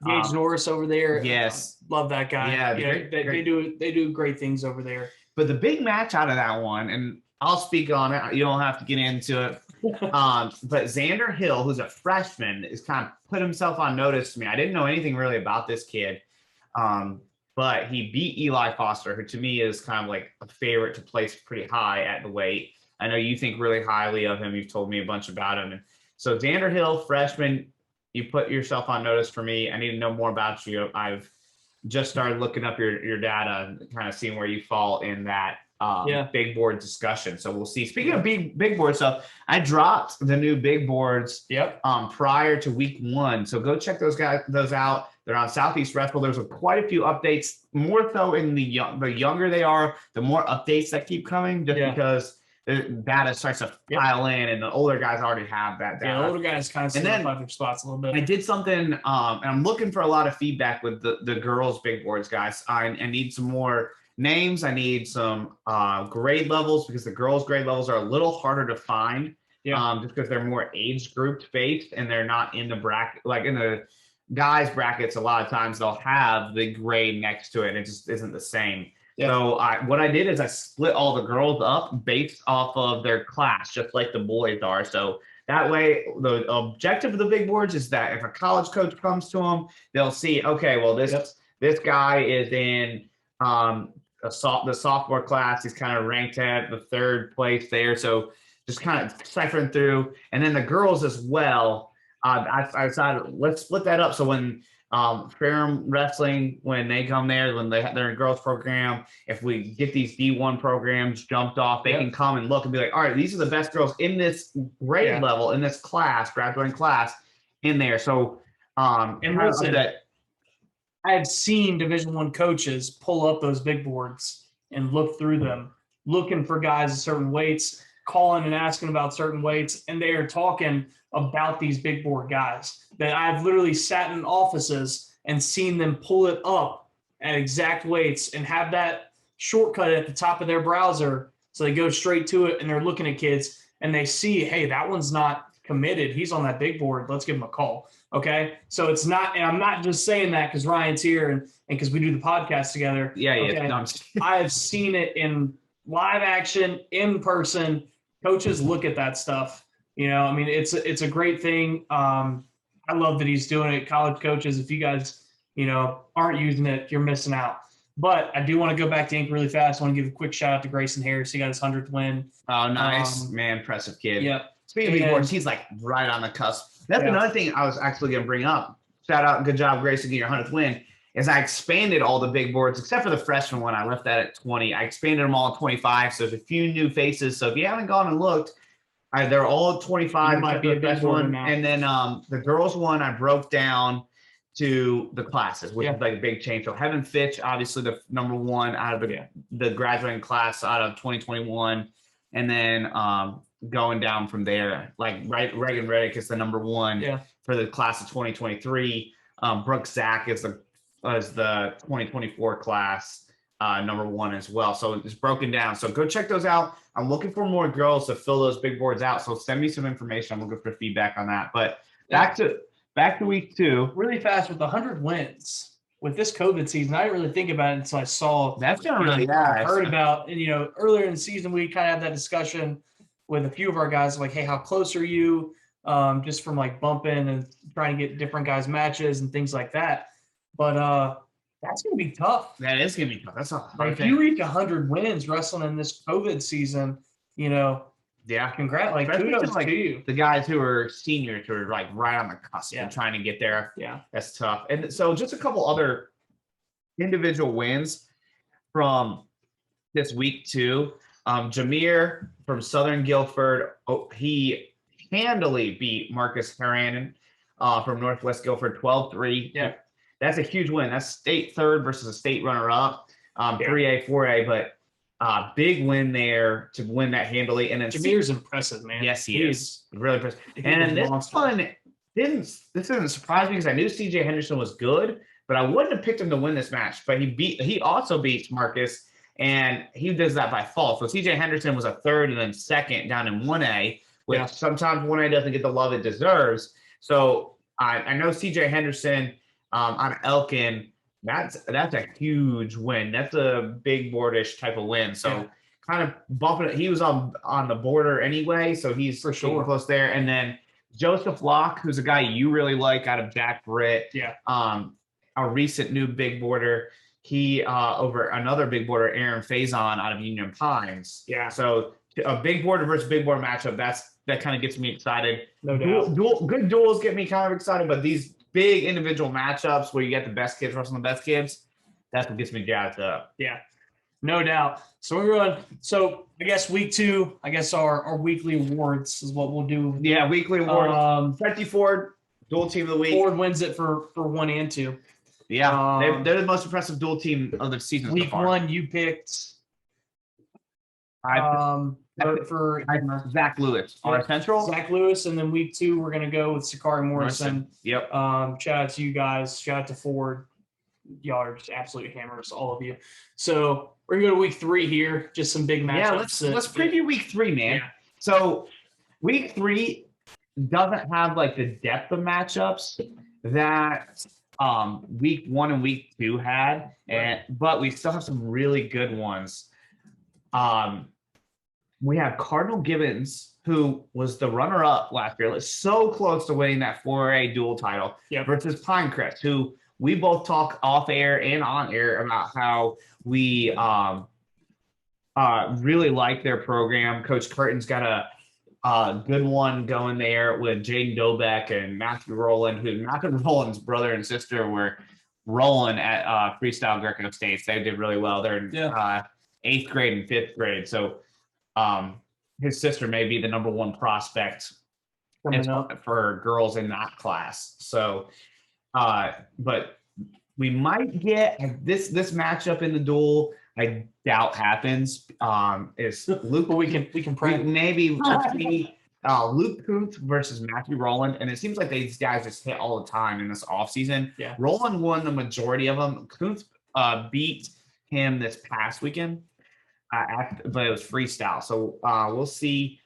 Gage Norris over there. Yes. Love that guy. Yeah. They do great things over there. But the big match out of that one, and I'll speak on it. You don't have to get into it. But Xander Hill, who's a freshman, is kind of put himself on notice to me. I didn't know anything really about this kid. But he beat Eli Foster, who to me is kind of like a favorite to place pretty high at the weight. I know you think really highly of him. You've told me a bunch about him. And so Xander Hill, freshman, you put yourself on notice for me. I need to know more about you. I've just started looking up your data and kind of seeing where you fall in that big board discussion. So we'll see. Speaking of big board stuff, I dropped the new big boards prior to week 1. So go check those out. They're on Southeast Wrestle. There's quite a few updates, more so in the younger they are, the more updates that keep coming, just because the data starts to pile in, and the older guys already have that data. Yeah, the older guys kind of solidify their spots a little bit. I did something, and I'm looking for a lot of feedback with the girls' big boards, guys. I need some more names. I need some grade levels, because the girls' grade levels are a little harder to find, just because they're more age grouped based, and they're not in the bracket, like in the guys brackets. A lot of times they'll have the grade next to it, and it just isn't the same. Yeah. So what I did is I split all the girls up based off of their class, just like the boys are. So that way, the objective of the big boards is that if a college coach comes to them, they'll see, okay, well, this guy is in the sophomore class. He's kind of ranked at the 3rd place there. So just kind of ciphering through. And then the girls as well, I decided, let's split that up. So when Fairham Wrestling, when they come there, when they're in girls program, if we get these D1 programs jumped off, they can come and look and be like, all right, these are the best girls in this grade level, in this class, graduating class in there. So, and listen, I have seen Division I coaches pull up those big boards and look through them, looking for guys at certain weights, calling and asking about certain weights, and they are talking about these big board guys that I've literally sat in offices and seen them pull it up at exact weights and have that shortcut at the top of their browser. So they go straight to it and they're looking at kids and they see, hey, that one's not committed. He's on that big board. Let's give him a call. Okay. So it's not, and I'm not just saying that because Ryan's here and because we do the podcast together. Yeah. Okay? No, I have seen it in live action, in person. Coaches look at that stuff. You know, I mean, it's a great thing. I love that he's doing it. College coaches, if you guys, aren't using it, you're missing out. But I do want to go back to Ink really fast. I want to give a quick shout out to Grayson Harris. He got his 100th win. Oh, nice. Man, impressive kid. Yeah. Speaking of big boards, he's like right on the cusp. That's another thing I was actually going to bring up. Shout out. Good job, Grayson, getting your 100th win. Is I expanded all the big boards except for the freshman one. I left that at 20. I expanded them all at 25. So there's a few new faces. So if you haven't gone and looked, they're all 25. Might be a big one now. And then the girls one I broke down to the classes, which is like a big change. So Heaven Fitch, obviously the number 1 out of the graduating class out of 2021, and then going down from there, like Reagan Riddick is the number 1 for the class of 2023. Brooke Zach is the 2024 class number 1 as well. So it's broken down. So go check those out. I'm looking for more girls to fill those big boards out. So send me some information. I'm looking for feedback on that. But back to week 2. Really fast with 100 wins with this COVID season. I didn't really think about it until I saw that's gonna really heard about. And earlier in the season we kind of had that discussion with a few of our guys, like, hey, how close are you? Just from like bumping and trying to get different guys matches and things like that. But that's going to be tough. That is going to be tough. That's a hard thing. If you reach 100 wins wrestling in this COVID season, congrats. Like, kudos to you. The guys who are seniors who are like right on the cusp and trying to get there. Yeah. That's tough. And so just a couple other individual wins from this week 2. Jameer from Southern Guilford, he handily beat Marcus Haranen from Northwest Guilford 12-3. Yeah. That's a huge win. That's state 3rd versus a state runner-up, 3A, 4A, but big win there to win that handily. And then Jameer's impressive, man. Yes, he is. Really impressive. And this one this didn't surprise me because I knew CJ Henderson was good, but I wouldn't have picked him to win this match. But he also beats Marcus, and he does that by fall. So CJ Henderson was a 3rd and then 2nd down in 1A, which sometimes 1A doesn't get the love it deserves. So I know CJ Henderson on Elkin, that's a huge win. That's a big boardish type of win. So kind of bumping it. He was on the border anyway, so he's for sure close there. And then Joseph Locke, who's a guy you really like out of Jack Britt. Yeah. A recent new big boarder. He over another big boarder, Aaron Faison out of Union Pines. Yeah. So a big boarder versus big boarder matchup. That kind of gets me excited. No doubt. Good duels get me kind of excited, but these big individual matchups where you get the best kids wrestling the best kids, that's what gets me jazzed up. Yeah, no doubt. So we're going. So I guess week 2, our weekly awards is what we'll do. Yeah, weekly awards. Freddie Ford, dual team of the week. Ford wins it for 1 and 2. Yeah, they're the most impressive dual team of the season. Week so far. 1, you picked. For Zach Lewis, our Central. Zach Lewis, and then week 2 we're gonna go with Sakari Morrison. Yep. Shout out to you guys. Shout out to Ford. Y'all are just absolute hammers, all of you. So we're gonna go to week 3 here. Just some big matchups. Yeah, let's preview week 3, man. Yeah. So week 3 doesn't have like the depth of matchups that week 1 and week 2 had, but we still have some really good ones. We have Cardinal Gibbons, who was the runner-up last year, so close to winning that 4A dual title, versus Pinecrest, who we both talk off air and on air about how we really like their program. Coach Curtin's got a good one going there with Jaden Dobeck and Matthew Rowland, who Matthew Rowland's brother and sister were rolling at Freestyle Greco States. They did really well. They're in 8th grade and 5th grade. So his sister may be the number 1 prospect for girls in that class. So, but we might get this matchup in the duel. I doubt happens. Is Luke? But we can pray. Maybe Luke Kuntz versus Matthew Rowland, and it seems like these guys just hit all the time in this offseason. Yeah. Rowland won the majority of them. Kuntz beat him this past weekend. But it was freestyle. So we'll see.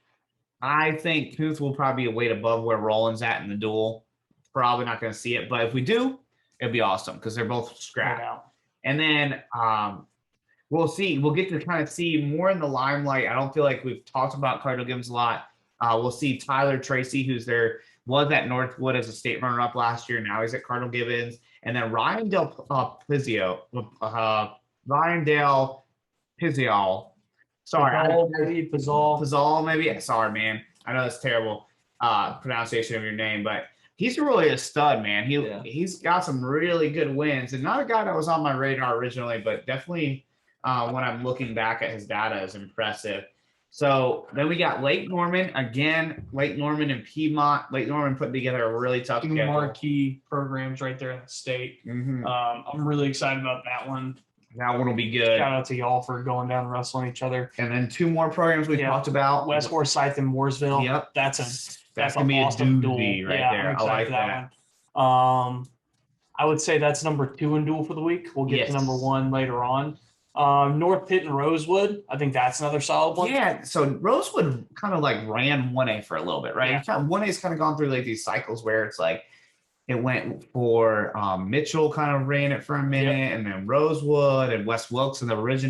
I think Kuntz will probably be a weight above where Rowland's at in the duel. Probably not going to see it. But if we do, it'll be awesome because they're both scrapped. And then we'll see. We'll get to kind of see more in the limelight. I don't feel like we've talked about Cardinal Gibbons a lot. We'll see Tyler Tracy, who's was at Northwood as a state runner-up last year. Now he's at Cardinal Gibbons. And then Ryan Dale Pizziol. Sorry, Pizzol, maybe. Sorry, man. I know that's terrible pronunciation of your name, but he's really a stud, man. He's got some really good wins, and not a guy that was on my radar originally, but definitely when I'm looking back at his data is impressive. So then we got Lake Norman again. Lake Norman and Piedmont. Lake Norman putting together a really tough schedule. Marquee programs right there in the state. Mm-hmm. I'm really excited about that one. That one will be good. Shout out to y'all for going down and wrestling each other. And then 2 more programs we talked about. West Forsyth and Moorsville. Yep. That's gonna be awesome a doozy duel. right there. I like that. One. I would say that's number 2 in duel for the week. We'll get to number 1 later on. North Pitt and Rosewood. I think that's another solid one. Yeah. So Rosewood kind of like ran 1A for a little bit, right? Yeah. 1A's kind of gone through like these cycles where it's like it went for Mitchell kind of ran it for a minute, and then Rosewood and West Wilkes originally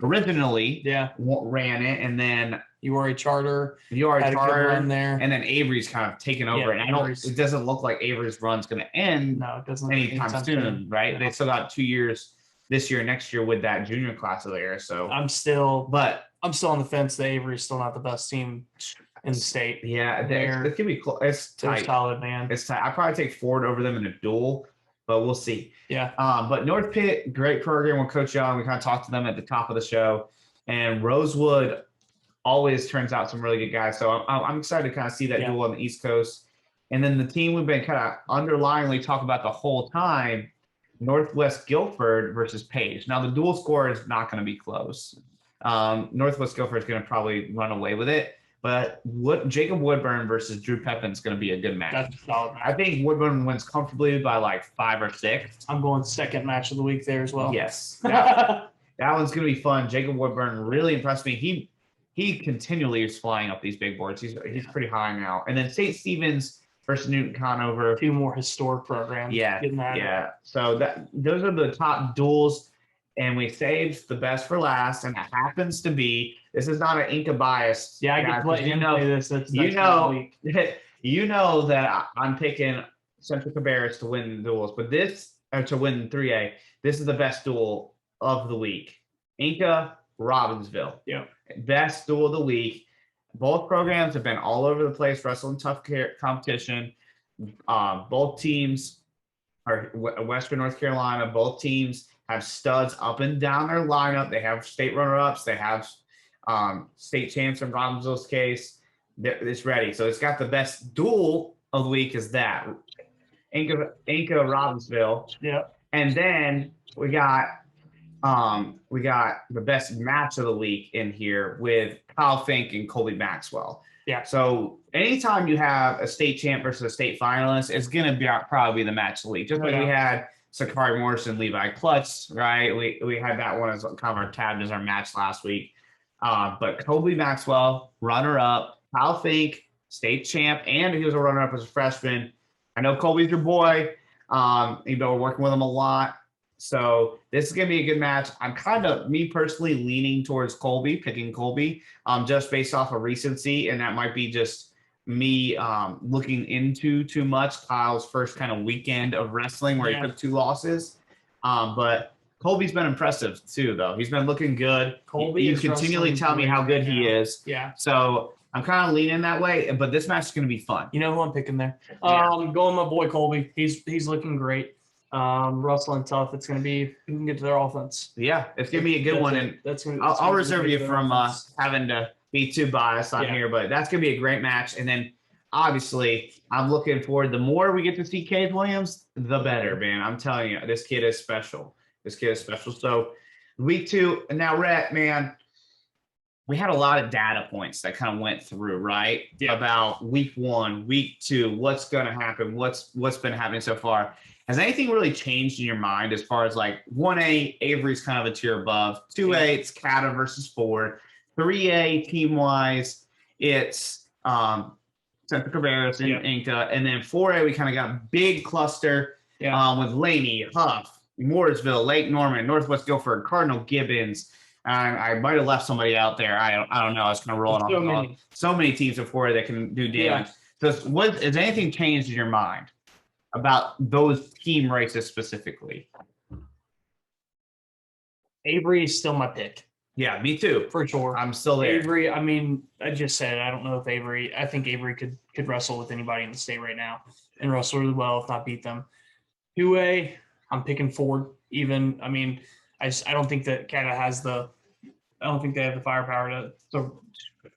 ran it, and then URA Charter run there, and then Avery's kind of taken over. And it doesn't look like Avery's run's going to end anytime soon, right? No. They still got 2 years this year, next year with that junior class of there. So I'm still on the fence that Avery's still not the best team in the state. Yeah, it could be close. It's tight. Solid, man. It's tight. I'd probably take Ford over them in a duel, but we'll see. Yeah. But North Pitt, great program with Coach Young. We kind of talked to them at the top of the show. And Rosewood always turns out some really good guys. So I'm excited to kind of see that duel on the East Coast. And then the team we've been kind of underlyingly talking about the whole time, Northwest Guilford versus Page. Now, the dual score is not going to be close. Northwest Guilford is going to probably run away with it. But Jacob Woodburn versus Drew Pepin is going to be a good match. That's a solid match. I think Woodburn wins comfortably by like 5 or 6. I'm going second match of the week there as well. Yes. That one's going to be fun. Jacob Woodburn really impressed me. He continually is flying up these big boards. He's pretty high now. And then St. Stephen's versus Newton Conover. 2 more historic programs. Yeah. So those are the top duels. And we saved the best for last, and it happens to be. This is not an Inca bias. Yeah, I can play this. You know that I'm picking Central Cabarrus to win the duels, but to win 3A. This is the best duel of the week. Inca Robinsville. Yeah. Best duel of the week. Both programs have been all over the place, wrestling tough competition. Both teams are Western North Carolina. Both teams have studs up and down their lineup. They have state runner-ups. They have state champs in Robinsville's case. It's ready. So it's got the best duel of the week is that. Inca Robinsville. Yeah. And then we got the best match of the week in here with Kyle Fink and Colby Maxwell. Yeah. So anytime you have a state champ versus a state finalist, it's going to probably be the match of the week. Just like we had Sakari Morrison, Levi Klutz, right? We had that one as kind of our tabbed as our match last week. But Colby Maxwell, runner-up, Kyle Fink, state champ, and he was a runner-up as a freshman I know Colby's your boy. We're working with him a lot. So this is going to be a good match. I'm kind of, me personally, leaning towards Colby, picking Colby, just based off of recency. And that might be just me looking into too much Kyle's first kind of weekend of wrestling where he took 2 losses. But Colby's been impressive too, though. He's been looking good. Colby you is continually tell me how good he is. Yeah. So I'm kind of leaning that way, but this match is going to be fun. You know who I'm picking there? Yeah. Going my boy Colby. He's looking great. Wrestling tough. It's going to be who can get to their offense. Yeah, it's going to be a good one. And I'll reserve you from having to be too biased on here, but that's going to be a great match. And then obviously I'm looking forward. The more we get to see Cade Williams, the better, man. I'm telling you, this kid is special. So week 2, and now Rhett, man, we had a lot of data points that kind of went through, right? Yeah. About week 1, week 2, what's going to happen, what's been happening so far. Has anything really changed in your mind as far as like 1A, Avery's kind of a tier above, 2A, it's Cata versus Ford, 3A, team-wise, it's Santa Cabarrus and Inca, and then 4A, we kind of got a big cluster with Laney, Huff, Moorsville, Lake Norman, Northwest Guilford, Cardinal Gibbons. I might have left somebody out there. I don't know. I was kind of rolling off. So many teams in 4A that can do damage. So has anything changed in your mind about those team races specifically? Avery is still my pick. Yeah, me too. For sure. I'm still there. Avery, I mean, I just said I don't know if Avery, I think Avery could wrestle with anybody in the state right now and wrestle really well, if not beat them. 2A, I'm picking Ford. Even, I mean, I don't think that Cata has I don't think they have the firepower to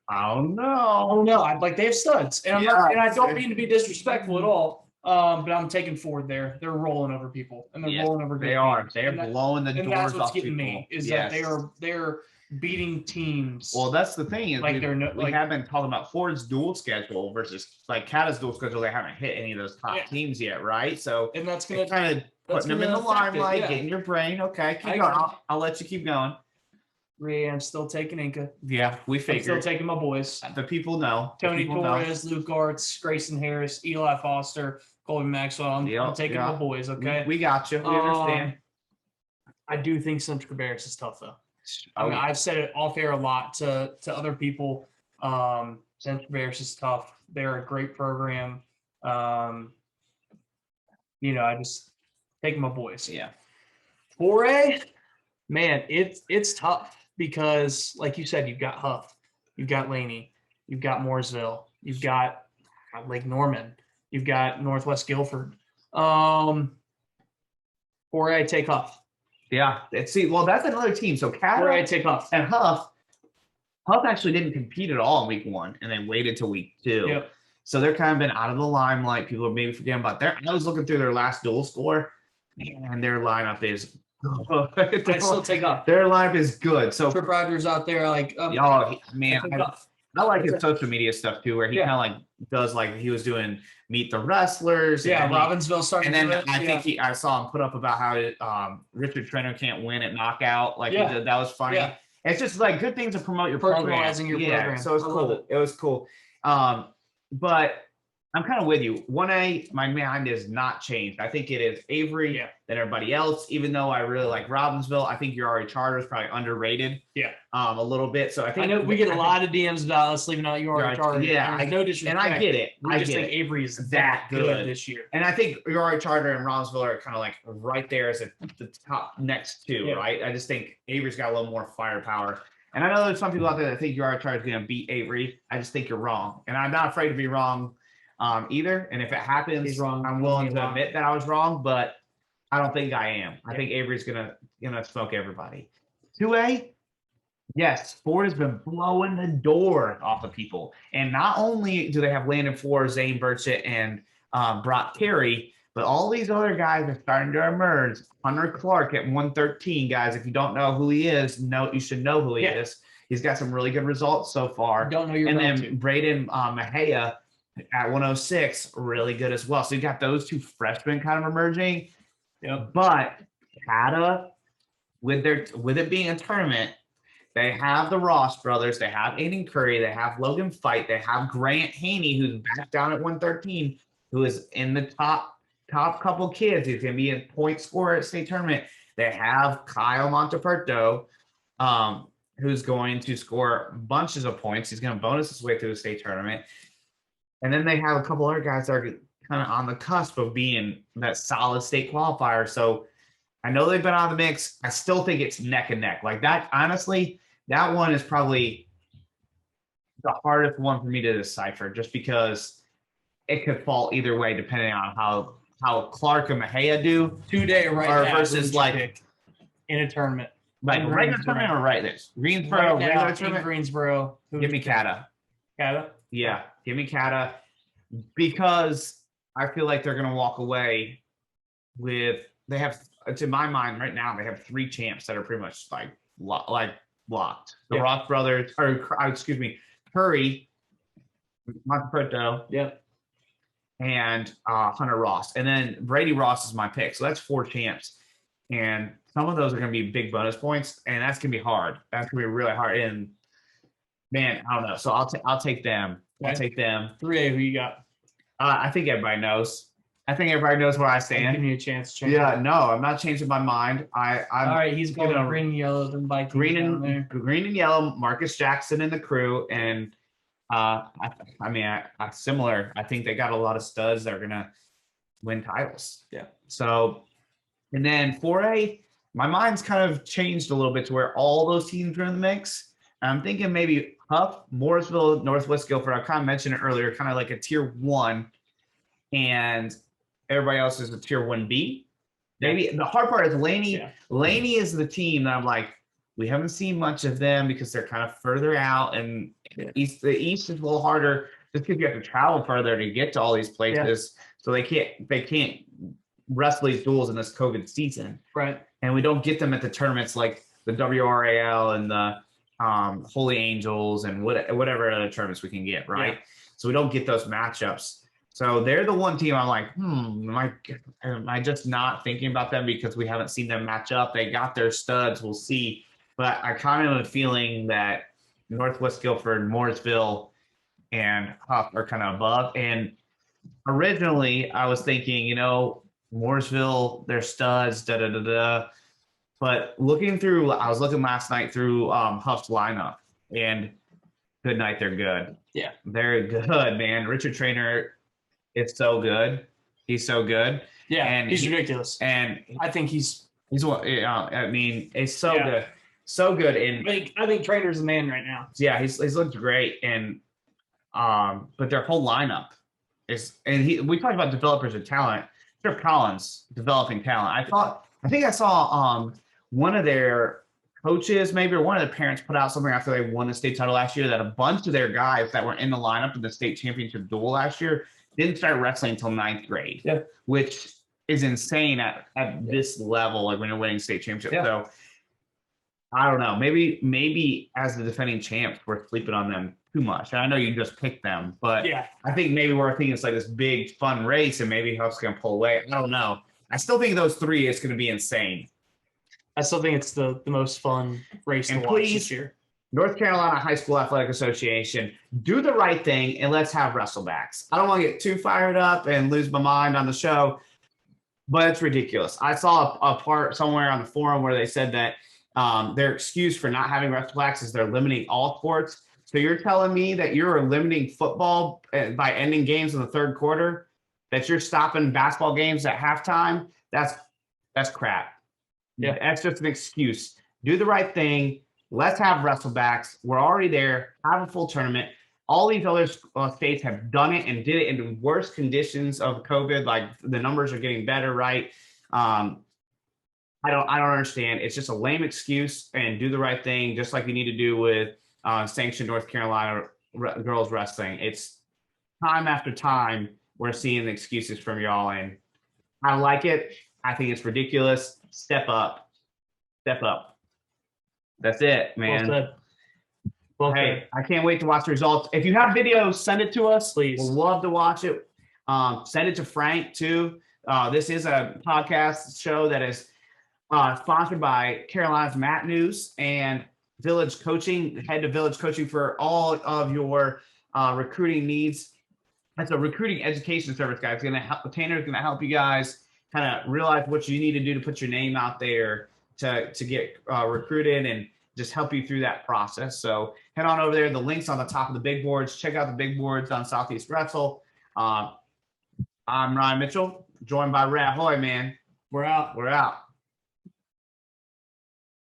I don't know. No, they have studs. And I don't mean to be disrespectful at all. But I'm taking Ford there. They're rolling over people, and they're rolling over. They are. They're blowing the doors off people. That's what's getting me is that they're beating teams. Well, that's the thing is we have been talking about Ford's dual schedule versus like Cata's dual schedule. They haven't hit any of those top teams yet, right? So and that's gonna kind of putting them in the limelight, getting your brain. Okay, keep going. I'll let you keep going. I'm still taking Inca. Yeah, we figured. I'm still taking my boys. The people know. Tony Torres, Luke Arts, Grayson Harris, Eli Foster, Colby Maxwell. I'm taking my boys, okay? We got you. We understand. I do think Central Cabarrus is tough, though. I mean, I've said it off air a lot to other people. Central Cabarrus is tough. They're a great program. I just take my boys. Yeah. 4A, man, it's tough because, like you said, you've got Huff, you've got Laney, you've got Moorsville, you've got Lake Norman, you've got Northwest Guilford. 4A, take Huff. Yeah, that's another team. So Cata, 4A, take Huff. And Huff actually didn't compete at all in week 1, and they waited till week 2. Yep. So they're kind of been out of the limelight. People are maybe forgetting about I was looking through their last dual score, and their lineup is I still take Huff. Their lineup is good. So Trip Riders out there, man, I like his social media stuff too, where he kind of does he was doing Meet the Wrestlers. Yeah, Robinsville starting. And then I think I saw him put up about how Richard Trenner can't win at Knockout. He did, that was funny. Yeah. It's just good things to promote your program. Your program. So it's cool. It was cool. But I'm kind of with you. 1A, my mind is not changed. I think it is Avery than everybody else, even though I really like Robinsville. I think your Charter is probably underrated. Yeah. A little bit. So I know we get a lot of DMs about us leaving out your Charter. Yeah. No disrespect. And I get it. I just think Avery is that good this year. And I think your Charter and Robinsville are kind of right there as the top next two, right? I just think Avery's got a little more firepower. And I know there's some people out there that think your Charter is going to beat Avery. I just think you're wrong. And I'm not afraid to be wrong. Either, and if it happens, I'm willing to admit that I was wrong, but I don't think I am. I think Avery's gonna smoke everybody. 2A, yes, Ford has been blowing the door off of people, and not only do they have Landon Ford, Zane Burchett, and Brock Carey, but all these other guys are starting to emerge. Hunter Clark at 113, guys. If you don't know who he is, you should know who he is. He's got some really good results so far. Don't know your and then Braden Mahia at 106, really good as well. So you got those two freshmen kind of emerging. But Cata, with it being a tournament, they have the Ross brothers, they have Aiden Curry, they have Logan Fight, they have Grant Haney, who's back down at 113. who is in the top couple kids. He's going to be a point scorer at state tournament. They have Kyle Monteperto, who's going to score bunches of points. He's going to bonus his way through the state tournament. And then they have a couple other guys that are kind of on the cusp of being that solid state qualifier. So I know they've been out of the mix. I still think it's neck and neck. Like that, honestly, that one is probably the hardest one for me to decipher, just because it could fall either way depending on how Clark and Mejia do today, right now, versus like in a tournament. Like regular tournament or right this? Greensboro, right regular now, tournament? Greensboro. Give me Cata. Cata? Yeah, give me Cata, because I feel like they're going to walk away with, they have, to my mind right now, they have 3 champs that are pretty much like locked. The Ross brothers, or excuse me, Curry, Monteperto, and Hunter Ross. And then Brady Ross is my pick. So that's 4 champs. And some of those are going to be big bonus points, and that's going to be hard. That's going to be really hard. And man, I don't know. So I'll take them. I'll take them. 3A, who you got? I think everybody knows. I think everybody knows where I stand. Give me a chance to change. Yeah, no, I'm not changing my mind. I'm all right. He's going green and yellow. Then green and yellow. Marcus Jackson and the crew, and similar. I think they got a lot of studs that are gonna win titles. Yeah. So, and then 4A, my mind's kind of changed a little bit to where all those teams are in the mix. I'm thinking maybe Huff, Moorsville, Northwest Guilford. I kind of mentioned it earlier, kind of like a tier 1, and everybody else is a tier 1B. Maybe the hard part is Laney. Yeah. Laney is the team that I'm like, we haven't seen much of them because they're kind of further out, and the East is a little harder just because you have to travel further to get to all these places. Yeah. So they can't wrestle these duels in this COVID season. Right. And we don't get them at the tournaments like the WRAL and the Holy Angels and whatever other tournaments we can get, right? Yeah. So we don't get those matchups. So they're the one team I'm like, am I just not thinking about them because we haven't seen them match up? They got their studs, we'll see. But I kind of have a feeling that Northwest Guilford, Moorsville, and Huff are kind of above. And originally I was thinking, Moorsville, they're studs, But I was looking last night through Huff's lineup, and good night, they're good. Yeah. They're good, man. Richard Trainer is so good. He's so good. Yeah, and he's ridiculous. And I think he's it's so good. So good. And I think Trainer's the man right now. Yeah, he's looked great. And but their whole lineup is, and we talked about developers of talent. Jeff Collins developing talent. I think I saw one of their coaches, maybe, or one of the parents put out something after they won the state title last year, that a bunch of their guys that were in the lineup in the state championship duel last year didn't start wrestling until 9th grade, which is insane at this level, like when you're winning state championship. Yeah. So I don't know, maybe as the defending champs, we're sleeping on them too much. And I know you just picked them, but I think maybe we're thinking it's like this big fun race, and maybe Huff's going to pull away. I don't know. I still think those 3 is going to be insane. I still think it's the most fun race to watch this year. North Carolina High School Athletic Association, do the right thing and let's have wrestlebacks. I don't want to get too fired up and lose my mind on the show, but it's ridiculous. I saw a part somewhere on the forum where they said that their excuse for not having wrestlebacks is they're limiting all sports. So you're telling me that you're limiting football by ending games in the 3rd quarter, that you're stopping basketball games at halftime? That's crap. Yeah, that's just an excuse. Do the right thing. Let's have wrestlebacks. We're already there. Have a full tournament. All these other states have done it and did it in worse conditions of COVID. Like, the numbers are getting better, right? I don't understand. It's just a lame excuse, and do the right thing, just like you need to do with sanctioned North Carolina girls wrestling. It's time after time we're seeing the excuses from y'all, and I like it. I think it's ridiculous. Step up. That's it, man. Well said. Well, hey, I can't wait to watch the results. If you have videos, send it to us. Please. We'll love to watch it. Send it to Frank too. This is a podcast show that is sponsored by Carolina's Mat News and Village Coaching. Head to Village Coaching for all of your recruiting needs. That's a recruiting education service, guys. It's going to help. Tanner's going to help you guys kind of realize what you need to do to put your name out there to get recruited and just help you through that process. So head on over there. The link's on the top of the big boards. Check out the big boards on Southeast Wrestle. I'm Ryan Mitchell, joined by Ray Hoy, man. We're out. We're out.